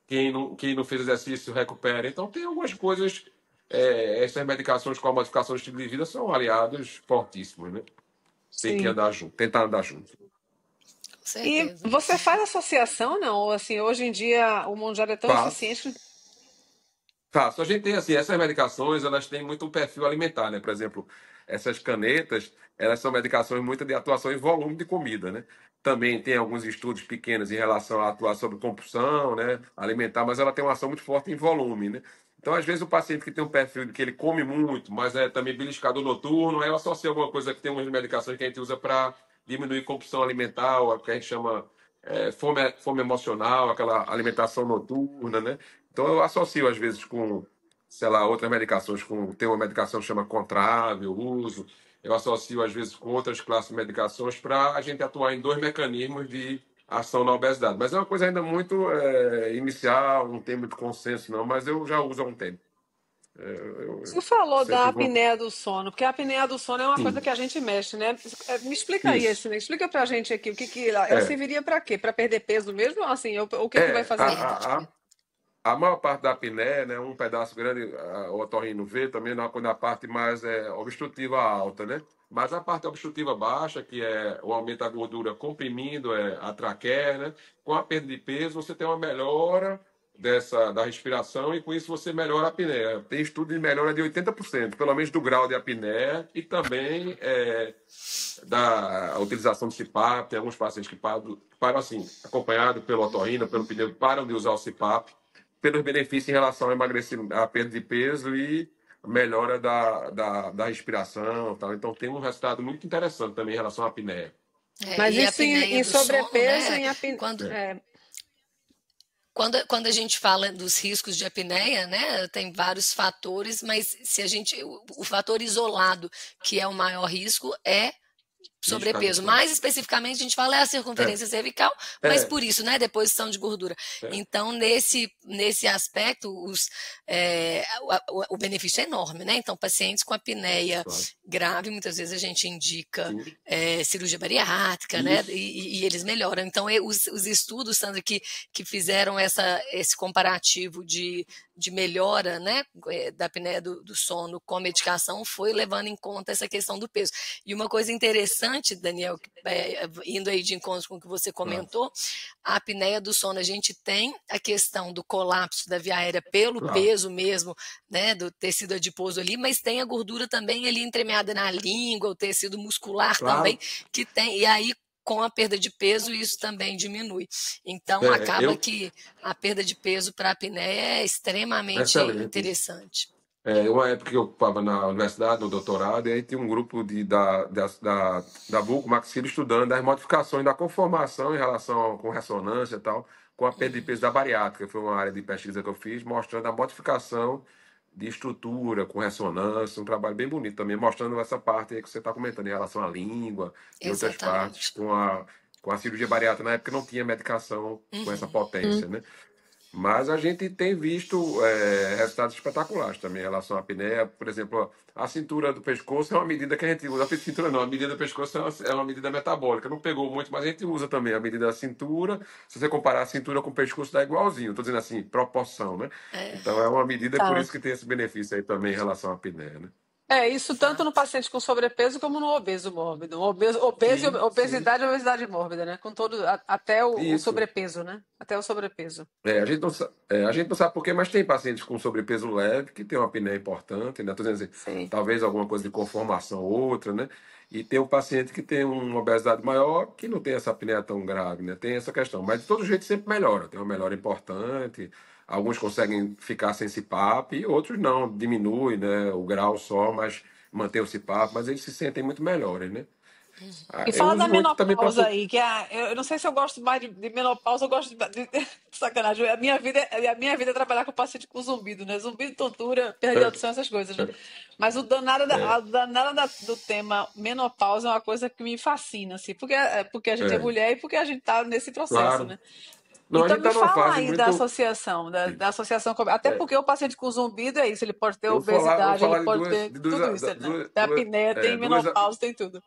Speaker 2: quem não fez exercício recupera. Então, tem algumas coisas, essas medicações com a modificação do estilo de vida são aliados fortíssimos, né? Tem que
Speaker 3: Sim.
Speaker 2: andar junto, tentar andar junto.
Speaker 1: Com
Speaker 3: E
Speaker 1: certeza.
Speaker 3: você faz associação, não? Assim, hoje em dia o mundo já é tão
Speaker 2: Faz.
Speaker 3: eficiente.
Speaker 2: Faço. A gente tem assim, essas medicações, elas têm muito um perfil alimentar, né? Por exemplo, essas canetas, elas são medicações muito de atuação em volume de comida, né? Também tem alguns estudos pequenos em relação a atuar sobre compulsão, né, alimentar, mas ela tem uma ação muito forte em volume, né? Então, às vezes, o paciente que tem um perfil de que ele come muito, mas é também beliscador noturno, aí eu associo alguma coisa que tem umas medicações que a gente usa para diminuir compulsão alimentar, o que a gente chama fome emocional, aquela alimentação noturna, né? Então eu associo às vezes com sei lá, outras medicações, tem uma medicação que chama Contrave, eu uso, eu associo às vezes com outras classes de medicações para a gente atuar em dois mecanismos de ação na obesidade. Mas é uma coisa ainda muito inicial, não tem muito consenso não, mas eu já uso há um tempo.
Speaker 3: Você
Speaker 2: Eu
Speaker 3: falou da
Speaker 2: sempre vou...
Speaker 3: apneia do sono, porque a apneia do sono é uma coisa
Speaker 2: Sim,
Speaker 3: que a gente mexe, né? Me explica aí,
Speaker 2: isso.
Speaker 3: assim, né? Explica pra gente aqui o que que ela
Speaker 2: É,
Speaker 3: serviria pra quê? Pra perder peso mesmo? Assim, o que que vai
Speaker 2: é
Speaker 3: fazer?
Speaker 1: Perda de peso.
Speaker 2: a maior parte da apneia, né, um pedaço grande, o otorrino vê também quando a parte mais obstrutiva alta, né? Mas a parte obstrutiva baixa, que é o aumento da gordura comprimindo a traqueia, né? Com a perda de peso, você tem uma melhora da respiração e com isso você melhora a apneia. Tem estudo de melhora de 80%, pelo menos do grau de apneia e também da utilização de CPAP. Tem alguns pacientes que param assim, acompanhado pelo otorrino, pelo pneu, param de usar o CPAP pelos benefícios em relação ao emagrecimento, à perda de peso e melhora da respiração. Tal. Então, tem um resultado muito interessante também em relação à apneia.
Speaker 3: Mas
Speaker 1: E a
Speaker 3: isso
Speaker 1: apneia
Speaker 3: em
Speaker 1: do sono,
Speaker 3: sobrepeso,
Speaker 1: né?
Speaker 3: em apneia.
Speaker 1: Quando,
Speaker 2: É,
Speaker 1: quando a gente fala dos riscos de apneia, né, tem vários fatores, mas se a gente, o fator isolado, que é o maior risco, é sobrepeso.
Speaker 2: discadição.
Speaker 1: Mais especificamente, a gente fala é a
Speaker 2: É,
Speaker 1: circunferência cervical, mas
Speaker 2: é,
Speaker 1: por isso, né, deposição de gordura.
Speaker 2: é,
Speaker 1: Então, nesse aspecto, o benefício é enorme, né? Então, pacientes com apneia
Speaker 2: claro.
Speaker 1: grave, muitas vezes a gente indica
Speaker 2: Sim,
Speaker 1: cirurgia bariátrica, né?
Speaker 2: isso.
Speaker 1: E eles melhoram. Então, os estudos, Sandra, que fizeram esse comparativo de melhora, né, da apneia do sono com medicação, foi levando em conta essa questão do peso. E uma coisa interessante, Daniel, indo aí de encontro com o que você
Speaker 2: Claro,
Speaker 1: comentou, a apneia do sono, a gente tem a questão do colapso da via aérea pelo
Speaker 2: claro,
Speaker 1: peso mesmo, né, do tecido adiposo ali, mas tem a gordura também ali entremeada na língua, o tecido muscular também,
Speaker 2: claro.
Speaker 1: que tem, e aí com a perda de peso isso também diminui. Então acaba
Speaker 2: Eu,
Speaker 1: que a perda de peso para a apneia é extremamente
Speaker 2: excelente isso.
Speaker 1: interessante.
Speaker 2: Uma época que eu estava na universidade, no doutorado, e aí tinha um grupo da Vulco Maxilo estudando as modificações da conformação em relação com ressonância e tal, com a perda de peso da bariátrica. Foi uma área de pesquisa que eu fiz, mostrando a modificação de estrutura com ressonância, um trabalho bem bonito também, mostrando essa parte aí que você está comentando em relação à língua e outras partes,
Speaker 1: Exatamente.
Speaker 2: com a cirurgia bariátrica. Na época não tinha medicação com essa
Speaker 1: Uhum.
Speaker 2: potência, né? Mas a gente tem visto resultados espetaculares também em relação à apneia. Por exemplo, a cintura do pescoço é uma medida que a gente usa. A cintura não, a medida do pescoço é uma medida metabólica. Não pegou muito, mas a gente usa também a medida da cintura. Se você comparar a cintura com o pescoço, dá igualzinho. Estou dizendo assim, proporção, né?
Speaker 1: É,
Speaker 2: Então é uma medida, por
Speaker 3: Tá.
Speaker 2: isso que tem esse benefício aí também em relação à apneia, né?
Speaker 3: Isso tanto no
Speaker 1: exato.
Speaker 3: paciente com sobrepeso como no obeso mórbido. Obeso,
Speaker 2: Sim, sim.
Speaker 3: obesidade e obesidade mórbida, né? Com todo, até o
Speaker 2: Isso.
Speaker 3: sobrepeso, né? Até o sobrepeso.
Speaker 2: A gente não sabe por quê, mas tem pacientes com sobrepeso leve que tem uma apneia importante, né? Tô dizendo assim,
Speaker 3: Sim.
Speaker 2: talvez alguma coisa de conformação ou outra, né? E tem o paciente que tem uma obesidade maior que não tem essa apneia tão grave, né? Tem essa questão. Mas de todo jeito sempre melhora, tem uma melhora importante. Alguns conseguem ficar sem CPAP e outros não, diminui, né? O grau só, mas mantém o CPAP, mas eles se sentem muito melhores, né?
Speaker 3: E
Speaker 2: Eu
Speaker 3: fala da
Speaker 2: uso muito também para.
Speaker 3: menopausa aí, que eu não sei se eu gosto mais de menopausa, eu gosto sacanagem. A minha vida é trabalhar com paciente com zumbido, né? Zumbido, tontura, perda de audição, essas coisas, né? Mas o danado,
Speaker 2: É,
Speaker 3: do tema menopausa é uma coisa que me fascina, assim, porque a gente é
Speaker 2: é,
Speaker 3: mulher e porque a gente tá nesse processo,
Speaker 2: claro.
Speaker 3: né?
Speaker 2: Não, a
Speaker 3: Então
Speaker 2: gente
Speaker 3: me
Speaker 2: está numa
Speaker 3: fala
Speaker 2: fase
Speaker 3: aí da
Speaker 2: muito.
Speaker 3: associação, da associação, até
Speaker 2: É,
Speaker 3: porque o paciente com zumbido é isso, ele pode ter
Speaker 2: eu vou
Speaker 3: obesidade, ele
Speaker 2: falar de
Speaker 3: pode
Speaker 2: duas,
Speaker 3: ter
Speaker 2: de duas,
Speaker 3: tudo
Speaker 2: da-
Speaker 3: isso, né?
Speaker 2: duas,
Speaker 3: Tem
Speaker 2: duas,
Speaker 3: apneia, tem
Speaker 2: é, duas,
Speaker 3: menopausa, tem tudo.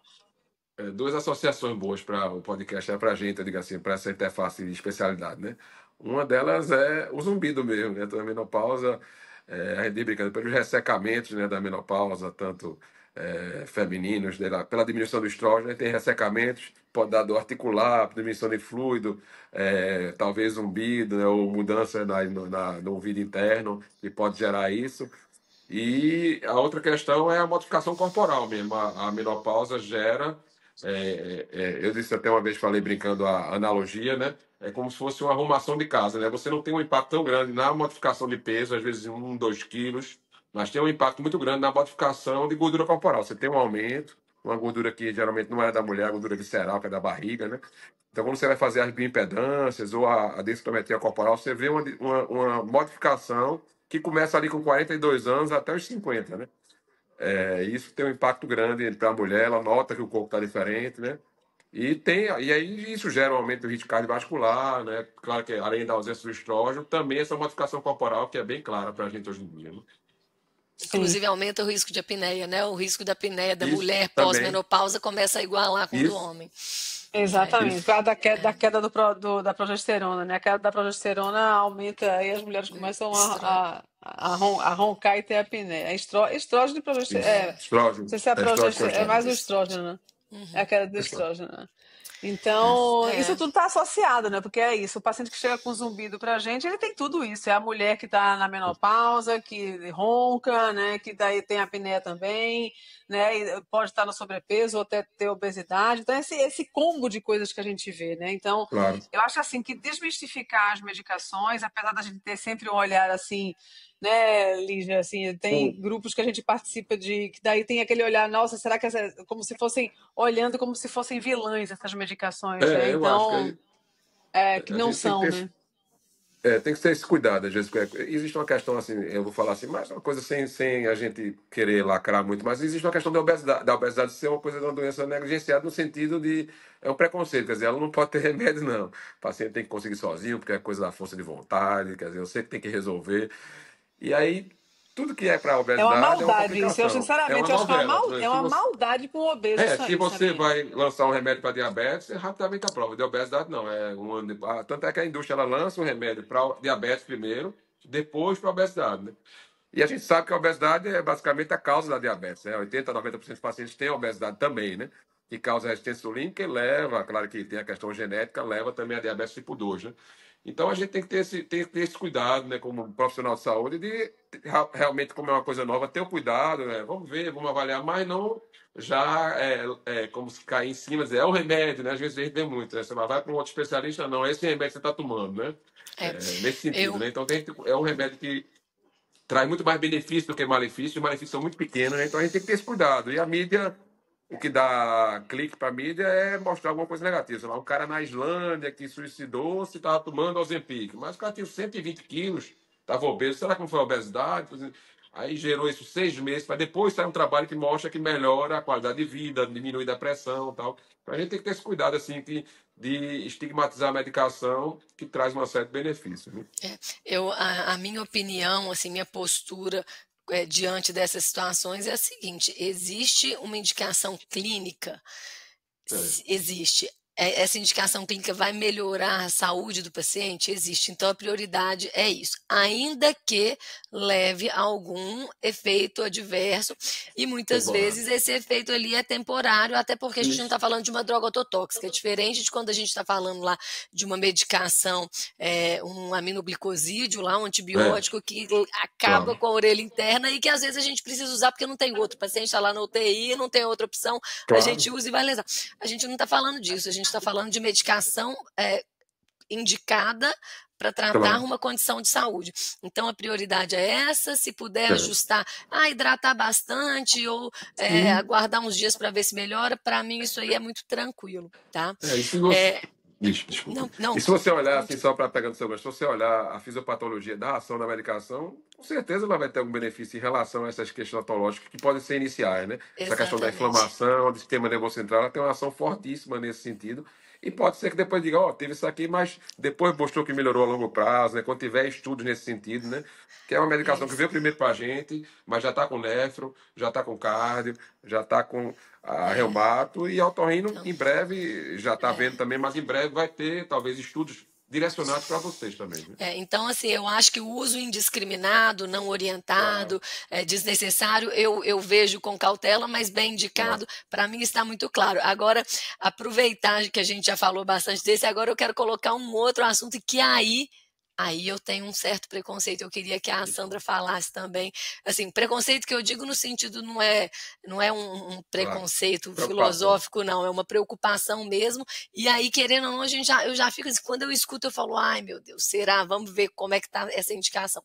Speaker 2: duas associações boas para o podcast, para a gente, eu digo assim, para essa interface de especialidade, né? Uma delas é o zumbido mesmo, né? Então, a menopausa, a gente brincando pelos ressecamentos, né, da menopausa, tanto femininos, pela diminuição do estrógeno, né, tem ressecamentos, pode dar dor articular, diminuição de fluido, talvez zumbido, né, ou mudança no ouvido interno, que pode gerar isso. E a outra questão é a modificação corporal mesmo. A menopausa gera. Eu disse até uma vez, falei brincando a analogia, né? É como se fosse uma arrumação de casa, né? Você não tem um impacto tão grande na modificação de peso, às vezes 1, 2 quilos, mas tem um impacto muito grande na modificação de gordura corporal. Você tem um aumento, uma gordura que geralmente não é da mulher, a gordura visceral, que é da barriga, né? Então, quando você vai fazer as bioimpedâncias ou a densitometria corporal, você vê uma modificação que começa ali com 42 anos até os 50, né? Isso tem um impacto grande para a mulher, ela nota que o corpo está diferente, né? E aí isso gera um aumento do risco cardiovascular, né? Claro que além da ausência do estrógeno, também essa modificação corporal que é bem clara para a gente hoje em dia, né?
Speaker 3: Sim.
Speaker 1: Inclusive aumenta o risco de apneia, né? O risco da apneia da
Speaker 2: Isso
Speaker 1: mulher
Speaker 2: também,
Speaker 1: pós-menopausa começa a igualar com o do
Speaker 2: isso,
Speaker 1: homem.
Speaker 3: Exatamente,
Speaker 2: isso,
Speaker 3: por causa da queda da progesterona, né? A queda da progesterona aumenta e as mulheres começam
Speaker 1: Estro-
Speaker 3: a roncar e ter apneia. Estrógeno e progesterona.
Speaker 2: isso.
Speaker 3: Não
Speaker 2: Estrógeno,
Speaker 3: sei se é a
Speaker 2: estrógeno
Speaker 3: progesterona, é
Speaker 2: constrógeno.
Speaker 3: mais
Speaker 1: do
Speaker 3: o
Speaker 1: est-
Speaker 3: estrógeno, né? É a queda do
Speaker 2: Estrógeno.
Speaker 3: estrógeno, né?
Speaker 2: Isso.
Speaker 3: Então, isso
Speaker 1: É,
Speaker 3: tudo está associado, né? Porque é isso, o paciente que chega com zumbido pra gente, ele tem tudo isso. É a mulher que está na menopausa, que ronca, né? Que daí tem apneia também, né? E pode estar no sobrepeso ou até ter obesidade. Então, esse combo de coisas que a gente vê, né? Então,
Speaker 2: Claro.
Speaker 3: eu acho assim que desmistificar as medicações, apesar da gente ter sempre um olhar assim, né, Lígia, assim, tem
Speaker 2: Um-
Speaker 3: grupos que a gente participa de que daí tem aquele olhar, nossa, será que como se fossem olhando como se fossem vilãs essas medicações, né?
Speaker 2: eu acho
Speaker 3: Então,
Speaker 2: que
Speaker 3: que
Speaker 2: a
Speaker 3: não
Speaker 2: gente tem que
Speaker 3: são,
Speaker 2: ter,
Speaker 3: né?
Speaker 2: tem que ter esse cuidado, às vezes. Existe uma questão assim, eu vou falar assim, mas é uma coisa sem a gente querer lacrar muito, mas existe uma questão da obesidade ser uma coisa de uma doença negligenciada no sentido de, é um preconceito, quer dizer, ela não pode ter remédio, não. O paciente tem que conseguir sozinho, porque é coisa da força de vontade, quer dizer, eu sei que tem que resolver. E aí, tudo que é para
Speaker 3: É uma
Speaker 2: obesidade é uma
Speaker 3: maldade isso. Eu,
Speaker 2: complicação. É uma
Speaker 3: sinceramente, eu acho que
Speaker 2: novela. Por
Speaker 3: é
Speaker 2: exemplo, se
Speaker 3: uma
Speaker 2: você,
Speaker 3: maldade com o obeso isso
Speaker 2: se
Speaker 3: aí,
Speaker 2: você
Speaker 3: sabia?
Speaker 2: vai lançar um remédio para diabetes, você rapidamente aprova. De obesidade, não. Tanto é que a indústria ela lança um remédio para diabetes primeiro, depois para obesidade, né? E a gente sabe que a obesidade é basicamente a causa da diabetes, né? 80 a 90% dos pacientes têm obesidade também, né? Que causa resistência insulínica e leva, claro que tem a questão genética, leva também a diabetes tipo 2, né? Então a gente tem que ter esse cuidado, né, como profissional de saúde, de realmente, como é uma coisa nova, ter o cuidado, né? Vamos ver, vamos avaliar, mas não já como se cair em cima, dizer, é o remédio, né? Às vezes a gente vê muito, né? Você vai para um outro especialista, não, é esse remédio que você está tomando, né?
Speaker 1: é.
Speaker 2: Nesse sentido,
Speaker 1: Eu,
Speaker 2: né? Então é um remédio que traz muito mais benefício do que malefício, e os malefícios são muito pequenos, né? Então a gente tem que ter esse cuidado. E a mídia, o que dá clique para a mídia é mostrar alguma coisa negativa. Sei lá, um cara na Islândia que suicidou-se estava tomando Ozempic, mas o cara tinha 120 quilos, estava obeso. Será que não foi obesidade? Aí gerou isso 6 meses, para depois sair um trabalho que mostra que melhora a qualidade de vida, diminui a depressão e tal. Então a gente tem que ter esse cuidado assim, de estigmatizar a medicação que traz uma série de benefícios, né?
Speaker 1: a minha opinião, assim, minha postura diante dessas situações é a seguinte: existe uma indicação clínica.
Speaker 2: É,
Speaker 1: Existe. Essa indicação clínica vai melhorar a saúde do paciente? Existe. Então, a prioridade é isso. Ainda que leve a algum efeito adverso, e muitas
Speaker 2: temporário.
Speaker 1: vezes esse efeito ali é temporário, até porque a gente não
Speaker 2: Isso.
Speaker 1: está falando de uma droga ototóxica. É diferente de quando a gente está falando lá de uma medicação, um aminoglicosídeo, lá, um
Speaker 2: É,
Speaker 1: antibiótico que acaba
Speaker 2: claro.
Speaker 1: com a orelha interna e que às vezes a gente precisa usar porque não tem outro. O paciente está lá na UTI, não tem outra opção, a
Speaker 2: Claro,
Speaker 1: gente usa e vai lesar. A gente não está falando disso, a gente está falando de medicação indicada para tratar
Speaker 2: claro.
Speaker 1: uma condição de saúde. Então, a prioridade é essa. Se puder
Speaker 2: É.
Speaker 1: ajustar, hidratar bastante ou
Speaker 2: Sim.
Speaker 1: aguardar uns dias para ver se melhora, para mim isso aí é muito tranquilo, tá?
Speaker 2: E se você.
Speaker 1: É,
Speaker 2: Desculpa.
Speaker 1: não, não,
Speaker 2: E se você olhar, assim,
Speaker 1: conte.
Speaker 2: só para pegar no seu gancho, se você olhar a fisiopatologia da ação da medicação, com certeza ela vai ter algum benefício em relação a essas questões patológicas que podem ser iniciais, né? Essa questão da
Speaker 1: Exatamente.
Speaker 2: inflamação, do sistema nervoso central, ela tem uma ação fortíssima nesse sentido. E pode ser que depois diga, teve isso aqui, mas depois mostrou que melhorou a longo prazo, né? Quando tiver estudos nesse sentido, né? Que é uma medicação que
Speaker 1: Isso.
Speaker 2: veio primeiro para a gente, mas já está com nefro, já está com cardio, já está com a reumato e a otorrino
Speaker 1: Então,
Speaker 2: em breve já está vendo também, mas em breve vai ter talvez estudos direcionados para vocês também, né?
Speaker 1: então, assim, eu acho que o uso indiscriminado, não
Speaker 2: Claro,
Speaker 1: orientado, desnecessário, eu vejo com cautela, mas bem
Speaker 2: claro,
Speaker 1: indicado, para mim está muito claro. Agora, aproveitar que a gente já falou bastante desse, agora eu quero colocar um outro assunto que aí eu tenho um certo preconceito, eu queria que a
Speaker 2: isso,
Speaker 1: Sandra falasse também. Assim, preconceito que eu digo no sentido não é um
Speaker 2: claro.
Speaker 1: preconceito
Speaker 2: Preocupação,
Speaker 1: filosófico, não, é uma preocupação mesmo. E aí, querendo ou não, eu já fico assim, quando eu escuto, eu falo, ai meu Deus, será? Vamos ver como é que está essa indicação.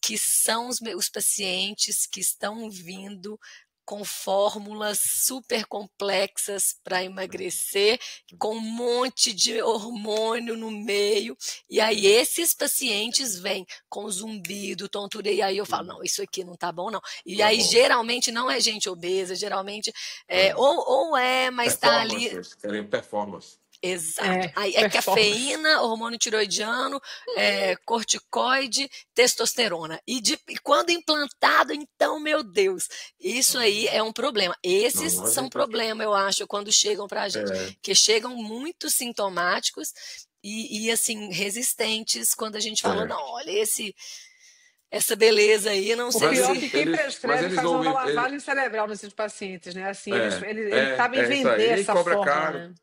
Speaker 1: Que são os pacientes que estão vindo com fórmulas super complexas para emagrecer, com um monte de hormônio no meio, e aí esses pacientes vêm com zumbido, tontura, e aí eu falo, não, isso aqui não tá bom não. E
Speaker 2: Tá
Speaker 1: aí
Speaker 2: bom.
Speaker 1: geralmente não é gente obesa, geralmente
Speaker 2: É.
Speaker 1: ou é, mas tá ali...
Speaker 2: Performance, eles querem performance.
Speaker 1: Exato. Aí é
Speaker 3: Performance.
Speaker 1: cafeína, hormônio tiroidiano, corticoide, testosterona. E quando implantado, então, meu Deus, isso aí é um problema. Esses
Speaker 2: Não, a
Speaker 1: são
Speaker 2: gente...
Speaker 1: problema, eu acho, quando chegam pra gente.
Speaker 2: É,
Speaker 1: Que chegam muito sintomáticos e assim, resistentes, quando a gente fala,
Speaker 2: é.
Speaker 1: não, olha, essa beleza aí, não
Speaker 3: O
Speaker 1: sei
Speaker 2: Mas
Speaker 3: pior é
Speaker 1: se...
Speaker 3: que quem
Speaker 2: mas
Speaker 3: prescreve
Speaker 2: eles
Speaker 3: faz uma
Speaker 2: ouvem...
Speaker 3: lavagem cerebral nesses pacientes, né? Assim,
Speaker 2: É,
Speaker 3: eles sabem
Speaker 2: isso
Speaker 3: vender
Speaker 2: aí. E
Speaker 3: essa
Speaker 2: cobra
Speaker 3: fórmula,
Speaker 2: caro.
Speaker 3: né?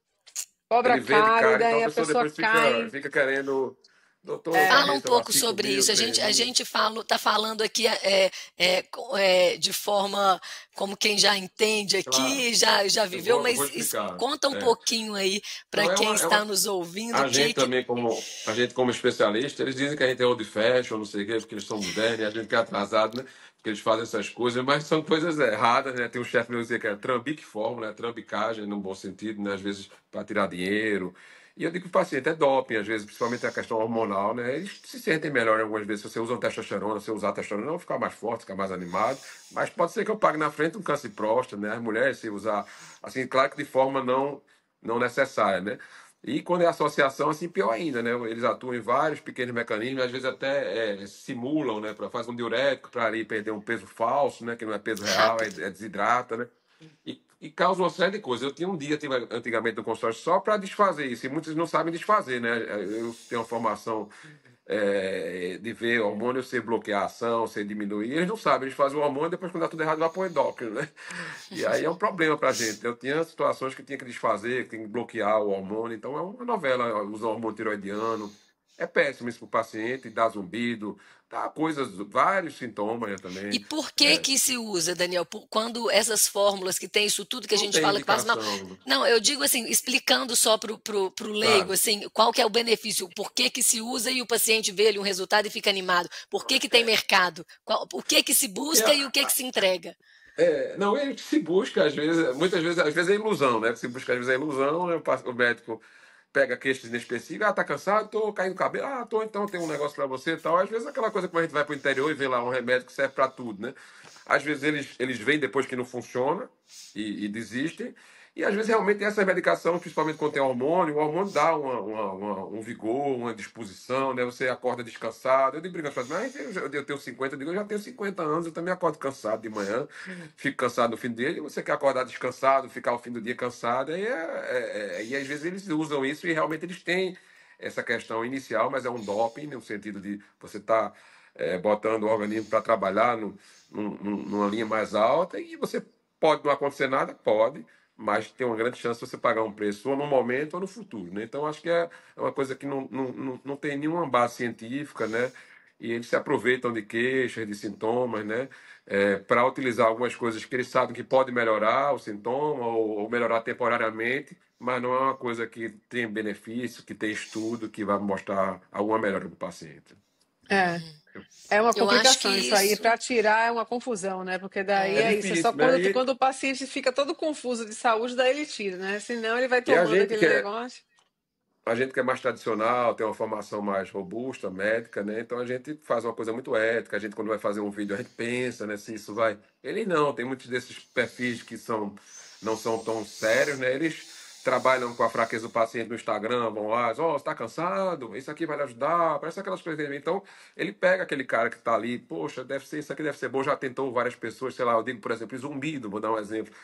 Speaker 3: Cobra
Speaker 2: Ele vende
Speaker 3: caro e
Speaker 2: caro, então a
Speaker 3: daí a
Speaker 2: pessoa
Speaker 3: pessoa
Speaker 2: depois
Speaker 3: cai.
Speaker 2: fica querendo... Doutor,
Speaker 3: É,
Speaker 1: Fala um
Speaker 2: caneta lá,
Speaker 1: pouco
Speaker 2: 5
Speaker 1: sobre
Speaker 2: mil,
Speaker 1: isso.
Speaker 2: 3
Speaker 1: A
Speaker 2: mil.
Speaker 1: gente está falando aqui de forma como quem já entende
Speaker 2: Claro.
Speaker 1: aqui, já viveu,
Speaker 2: Eu vou
Speaker 1: mas
Speaker 2: explicar.
Speaker 1: conta um
Speaker 2: É.
Speaker 1: pouquinho aí para
Speaker 2: Não,
Speaker 1: quem está nos ouvindo,
Speaker 2: a gente também, a gente como especialista, eles dizem que a gente é old fashion, não sei o quê, porque eles são modernos, e a gente que é atrasado, né? Porque eles fazem essas coisas, mas são coisas erradas, né? Tem um chefe meu que dizia que é trambique fórmula, é trambicagem, no bom sentido, né? Às vezes para tirar dinheiro. E eu digo que o paciente é doping, às vezes, principalmente a questão hormonal, né? Eles se sentem melhor algumas vezes. Se você usa um testosterona, se você usar testosterona, vão ficar mais forte, ficar mais animado. Mas pode ser que eu pague na frente um câncer de próstata, né? As mulheres, se usar, assim, claro que de forma não necessária, né? E quando é associação, assim, pior ainda, né? Eles atuam em vários pequenos mecanismos, às vezes até simulam, né? Fazer um diurético para ali perder um peso falso, né? Que não é peso real,
Speaker 1: rápido.
Speaker 2: desidrata, né? E causa uma série de coisas. Eu tinha um dia, antigamente, no consultório só para desfazer isso, e muitos não sabem desfazer, né? Eu tenho uma formação de ver hormônio, você bloquear a ação, você diminuir, eles não sabem, eles fazem o hormônio, depois quando dá tudo errado, vai para o endócrino, né? E aí é um problema pra gente. Eu tinha situações que tinha que desfazer, que tinha que bloquear o hormônio, então é uma novela, usa hormônio tiroidiano. É péssimo isso para o paciente, dá zumbido, dá coisas, vários sintomas né,
Speaker 1: E
Speaker 2: também.
Speaker 1: por que que se usa, Daniel? Quando essas fórmulas que tem isso tudo que a
Speaker 2: Não
Speaker 1: gente
Speaker 2: tem
Speaker 1: fala que faz mal.
Speaker 2: indicação,
Speaker 1: Não, eu digo assim, explicando só pro leigo,
Speaker 2: claro.
Speaker 1: assim, qual que é o benefício, por que que se usa e o paciente vê ali um resultado e fica animado. Por que que tem mercado? O que que se
Speaker 2: Porque
Speaker 1: busca e o que se entrega?
Speaker 2: não, ele se busca, às vezes, muitas vezes, às vezes é ilusão, né? Se busca, às vezes é ilusão, né? O médico pega queixas inespecíficas, tá cansado, tô caindo o cabelo, tô, então tem um negócio para você e tal. Às vezes é aquela coisa que a gente vai pro interior e vê lá um remédio que serve para tudo, né? Às vezes eles veem depois que não funciona e desistem. E às vezes realmente essa medicação, principalmente quando tem hormônio, o hormônio dá um vigor, uma disposição, né? Você acorda descansado. Eu digo brincando, mas eu tenho 50, eu digo, eu já tenho 50 anos, eu também acordo cansado de manhã, fico cansado no fim do dia, e você quer acordar descansado, ficar o fim do dia cansado, e às vezes eles usam isso e realmente eles têm essa questão inicial, mas é um doping, no sentido de você estar botando o organismo para trabalhar numa linha mais alta, e você pode não acontecer nada, pode, mas tem uma grande chance de você pagar um preço ou no momento ou no futuro, né? Então, acho que é uma coisa que não tem nenhuma base científica, né? E eles se aproveitam de queixas, de sintomas, né? Para utilizar algumas coisas que eles sabem que pode melhorar o sintoma ou melhorar temporariamente, mas não é uma coisa que tem benefício, que tem estudo, que vai mostrar alguma melhora para o paciente.
Speaker 3: É. É uma
Speaker 1: Eu acho que
Speaker 3: complicação isso aí.
Speaker 1: isso...
Speaker 3: Para tirar é uma confusão, né? Porque daí
Speaker 2: É
Speaker 3: é isso. É só
Speaker 2: difícil, né?
Speaker 3: quando o paciente fica todo confuso de saúde, daí ele tira, né? Senão ele vai
Speaker 2: E a
Speaker 3: tomando
Speaker 2: gente
Speaker 3: aquele
Speaker 2: que é,
Speaker 3: negócio.
Speaker 2: A gente que é mais tradicional, tem uma formação mais robusta, médica, né? Então a gente faz uma coisa muito ética. A gente, quando vai fazer um vídeo, a gente pensa, né? Se isso vai. Ele não, tem muitos desses perfis que não são tão sérios, né? Eles trabalham com a fraqueza do paciente no Instagram, vão lá, você está cansado? Isso aqui vai lhe ajudar. Parece aquelas coisas. Então, ele pega aquele cara que está ali, poxa, isso aqui deve ser bom, já tentou várias pessoas, sei lá, eu digo, por exemplo, zumbido, vou dar um exemplo.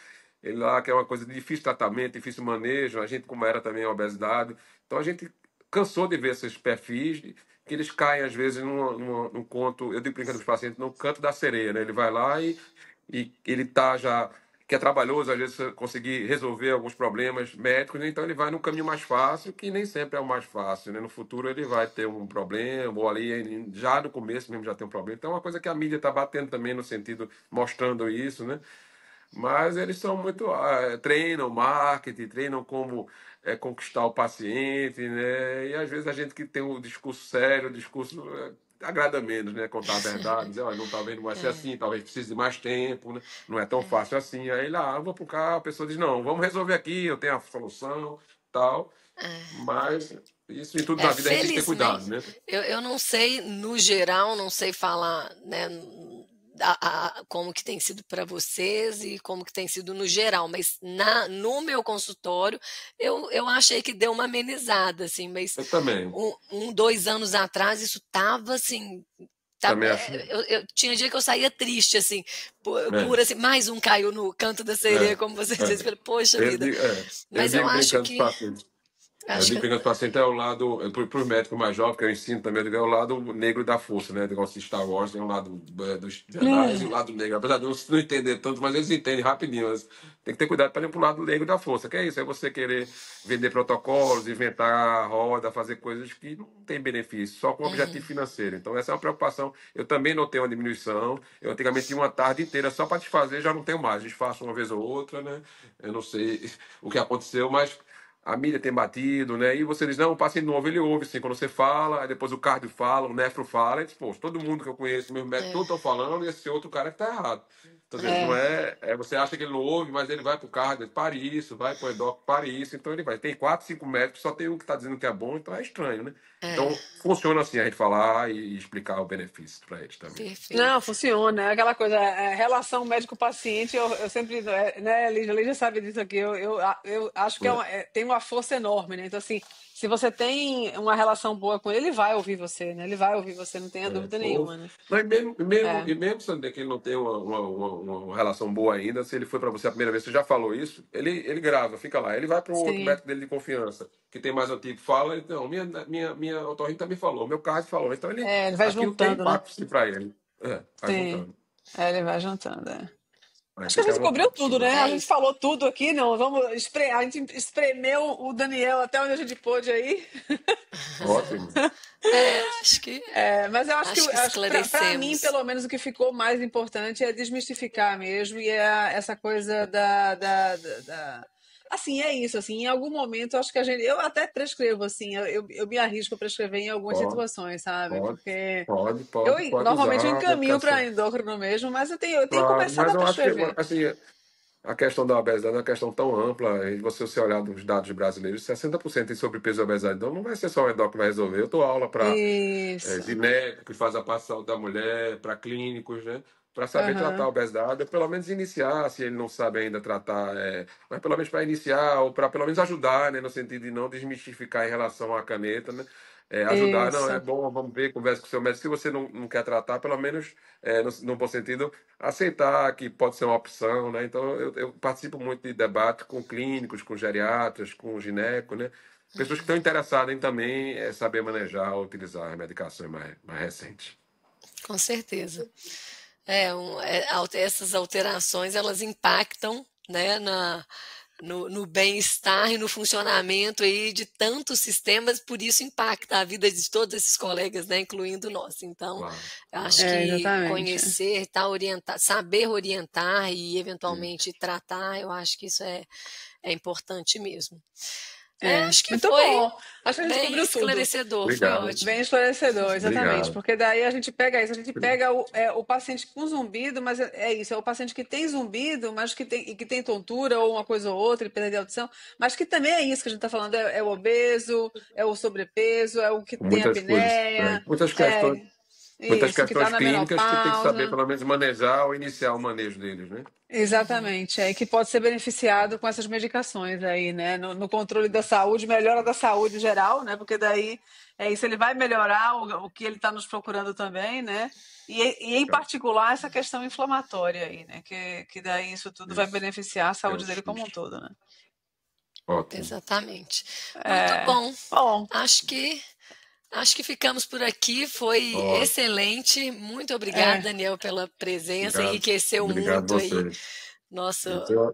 Speaker 2: Ele lá que é uma coisa de difícil tratamento, difícil manejo, a gente como era também a obesidade. Então a gente cansou de ver esses perfis que eles caem às vezes num conto, eu digo brincando com os pacientes, no canto da sereia, né? Ele vai lá e ele tá já que é trabalhoso às vezes conseguir resolver alguns problemas médicos, né? Então ele vai num caminho mais fácil, que nem sempre é o mais fácil, né? No futuro ele vai ter um problema, ou ali já no começo mesmo já tem um problema. Então é uma coisa que a mídia está batendo também no sentido, mostrando isso, né? Mas eles são muito. Treinam marketing, treinam como conquistar o paciente, né? E às vezes a gente que tem o discurso sério, o discurso. agrada menos, né? Contar a verdade, dizer, olha, não tá vendo, vai ser assim, talvez precise de mais tempo, né? Não é tão fácil assim. Aí ele, eu vou pro carro, a pessoa diz, não, vamos resolver aqui, eu tenho a solução, tal. Mas isso em tudo na vida a gente tem que ter cuidado,
Speaker 1: Felizmente,
Speaker 2: né?
Speaker 1: eu não sei, no geral, não sei falar, né, como que tem sido para vocês e como que tem sido no geral, mas no meu consultório eu achei que deu uma amenizada, assim, mas
Speaker 2: Eu também,
Speaker 1: 2 anos atrás isso tava assim,
Speaker 2: também achei.
Speaker 1: eu tinha dia que eu saía triste, assim,
Speaker 2: É,
Speaker 1: assim, mais um caiu no canto da sereia,
Speaker 2: é,
Speaker 1: como você
Speaker 2: é.
Speaker 1: disse, falei, poxa
Speaker 2: Eu
Speaker 1: vida,
Speaker 2: digo, eu
Speaker 1: mas eu
Speaker 2: digo
Speaker 1: acho
Speaker 2: brincando com os
Speaker 1: que,
Speaker 2: pacientes. Eu digo brincando com os pacientes, é o lado, para os médicos mais jovens, que eu ensino também, eu digo, é o lado negro da força, né? O negócio de Star Wars tem um lado dos Jedi e o lado negro. Apesar de eu não entender tanto, mas eles entendem rapidinho. Mas tem que ter cuidado para não ir para o lado negro da força, que é isso, é você querer vender protocolos, inventar roda, fazer coisas que não tem benefício, só com objetivo financeiro. Então, essa é uma preocupação. Eu também notei uma diminuição. Eu antigamente tinha uma tarde inteira só para desfazer, já não tenho mais. Desfaço uma vez ou outra, né? Eu não sei o que aconteceu, mas a mídia tem batido, né? E você diz, não, o paciente novo, ele ouve, assim, quando você fala, aí depois o cardio fala, o nefro fala, e diz, pô, todo mundo que eu conheço, meu médico, todos estão falando, e esse outro cara que tá errado. Então, às vezes, não você acha que ele não ouve, mas ele vai pro cardio, pare isso, vai pro endócrino, pare isso, então ele vai. Tem 4, 5 médicos, só tem um que tá dizendo que é bom, então é estranho, né? Então, funciona assim, a gente falar e explicar o benefício para eles também.
Speaker 3: Não,
Speaker 1: perfeito.
Speaker 3: funciona. É aquela coisa, relação médico-paciente, eu sempre, né, Lígia sabe disso aqui, eu acho que tem uma força enorme, né? Então, assim, se você tem uma relação boa com ele vai ouvir você, né? Ele vai ouvir você, não tenha dúvida nenhuma, né?
Speaker 2: Mas
Speaker 3: É,
Speaker 2: e mesmo Sandra, que ele não tem uma relação boa ainda, se ele foi para você a primeira vez, você já falou isso, ele grava, fica lá. Ele vai para um outro
Speaker 3: sim.
Speaker 2: médico dele de confiança, que tem mais antigo, fala, então, minha otorrino também falou, meu cardio falou. Então,
Speaker 3: Ele vai
Speaker 2: aquilo tem
Speaker 3: juntando, né?
Speaker 2: impacto sim para ele. Vai
Speaker 3: Sim.
Speaker 2: juntando.
Speaker 3: Ele vai juntando, é.
Speaker 2: Vai,
Speaker 3: Acho que a
Speaker 2: fica à
Speaker 3: gente cobriu
Speaker 2: vontade.
Speaker 3: tudo, né? A
Speaker 1: É
Speaker 3: gente
Speaker 1: isso.
Speaker 3: falou tudo aqui, não? A gente espremeu o Daniel até onde a gente pôde aí.
Speaker 2: Ótimo.
Speaker 1: Acho que
Speaker 3: Mas eu acho
Speaker 1: acho que
Speaker 3: que para mim,
Speaker 1: esclarecemos.
Speaker 3: pelo menos, o que ficou mais importante é desmistificar mesmo, e essa coisa assim, é isso, assim, em algum momento, eu acho que eu até prescrevo, assim, eu me arrisco a prescrever em algumas
Speaker 2: Pode,
Speaker 3: situações, sabe?
Speaker 2: pode,
Speaker 3: Porque
Speaker 2: pode
Speaker 3: normalmente eu
Speaker 2: usar a
Speaker 3: encaminho para
Speaker 2: medicação.
Speaker 3: endócrino mesmo, mas eu tenho
Speaker 2: Claro,
Speaker 3: começado
Speaker 2: mas
Speaker 3: a
Speaker 2: eu acho que,
Speaker 3: prescrever.
Speaker 2: assim, a questão da obesidade é uma questão tão ampla, e você olhar dos dados brasileiros, 60% tem sobrepeso e obesidade, então não vai ser só o endócrino que vai resolver. Eu dou aula para
Speaker 3: Isso.
Speaker 2: gineco, que faz a parte de saúde da mulher, para clínicos, né? Para saber tratar a
Speaker 3: Aham.
Speaker 2: obesidade, ou pelo menos iniciar, se ele não sabe ainda tratar, mas pelo menos para iniciar, ou para pelo menos ajudar, né? No sentido de não desmistificar em relação à caneta, né? Ajudar, não, é
Speaker 3: Isso.
Speaker 2: bom, vamos ver, conversa com o seu médico. Se você não quer tratar, pelo menos, no bom sentido, aceitar que pode ser uma opção, né? Então, eu participo muito de debate com clínicos, com geriatras, com gineco, né? Pessoas que estão interessadas em também saber manejar ou utilizar as medicações mais recentes.
Speaker 1: Com certeza. Essas alterações elas impactam, né, no bem-estar e no funcionamento aí de tantos sistemas, por isso impacta a vida de todos esses colegas, né, incluindo nós. Então,
Speaker 2: Claro,
Speaker 1: eu acho
Speaker 2: claro.
Speaker 1: que
Speaker 3: Exatamente.
Speaker 1: conhecer, saber orientar e
Speaker 2: Isso.
Speaker 1: eventualmente tratar, eu acho que isso é importante mesmo. Acho que
Speaker 3: Muito
Speaker 1: foi
Speaker 3: bom. Acho que a gente
Speaker 1: bem
Speaker 3: cobriu tudo.
Speaker 1: esclarecedor, foi
Speaker 2: Obrigado.
Speaker 1: ótimo.
Speaker 3: Bem esclarecedor, exatamente.
Speaker 2: Obrigado.
Speaker 3: Porque daí a gente pega isso, a gente pega o paciente com zumbido, mas é isso, é o paciente que tem zumbido, mas que tem tontura ou uma coisa ou outra, ele perda de audição, mas que também é isso que a gente está falando, é o obeso, é o sobrepeso, é o que tem
Speaker 2: Muitas coisas.
Speaker 3: apneia,
Speaker 2: Muitas
Speaker 3: é isso, que está
Speaker 2: questões
Speaker 3: na
Speaker 2: clínicas que tem que saber,
Speaker 3: menopausa.
Speaker 2: pelo menos, manejar ou iniciar o manejo deles, né?
Speaker 3: Exatamente, é que pode ser beneficiado com essas medicações aí, né? No controle da saúde, melhora da saúde geral, né? Porque daí é isso, ele vai melhorar o que ele está nos procurando também, né? E em particular essa questão inflamatória aí, né? Que daí isso tudo vai
Speaker 2: Isso.
Speaker 3: beneficiar a
Speaker 2: É o
Speaker 3: saúde dele como um
Speaker 2: X.
Speaker 3: todo, né?
Speaker 2: Ótimo.
Speaker 1: Exatamente. Muito
Speaker 3: É,
Speaker 1: bom.
Speaker 3: bom,
Speaker 1: Acho que Acho que ficamos por aqui. Foi
Speaker 2: Ótimo.
Speaker 1: excelente. Muito obrigada,
Speaker 3: é,
Speaker 1: Daniel, pela presença.
Speaker 2: Obrigado.
Speaker 1: Enriqueceu
Speaker 2: Obrigado
Speaker 1: muito
Speaker 2: a
Speaker 1: aí
Speaker 2: vocês.
Speaker 1: nosso
Speaker 2: Estou à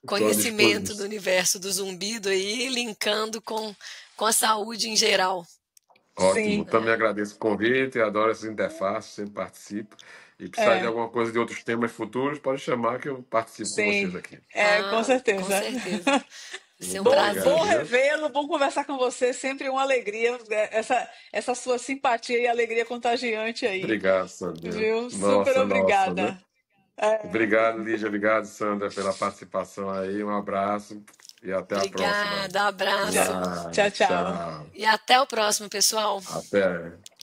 Speaker 1: conhecimento do
Speaker 2: disposição.
Speaker 1: universo do zumbido aí, linkando com a saúde em geral.
Speaker 2: Ótimo.
Speaker 3: sim,
Speaker 2: Também agradeço o convite, adoro essas interfaces, sempre participo. E precisar de
Speaker 3: é,
Speaker 2: alguma coisa de outros temas futuros, pode chamar que eu participo com vocês
Speaker 3: sim,
Speaker 2: aqui.
Speaker 3: com
Speaker 1: Com
Speaker 3: certeza.
Speaker 1: certeza. ser um
Speaker 2: Muito
Speaker 1: prazer.
Speaker 2: obrigado,
Speaker 3: Bom
Speaker 2: viu?
Speaker 3: revê-lo, bom conversar com você, sempre uma alegria, essa sua simpatia e alegria contagiante aí,
Speaker 2: Obrigado, Sandra.
Speaker 3: viu? Super
Speaker 2: Nossa, né?
Speaker 3: obrigada.
Speaker 2: Obrigado, Lígia. Obrigado, Sandra, pela participação aí. Um abraço e até a próxima.
Speaker 1: Obrigada, abraço.
Speaker 3: Tchau, tchau.
Speaker 2: Tchau.
Speaker 1: E até o próximo, pessoal.
Speaker 2: Até.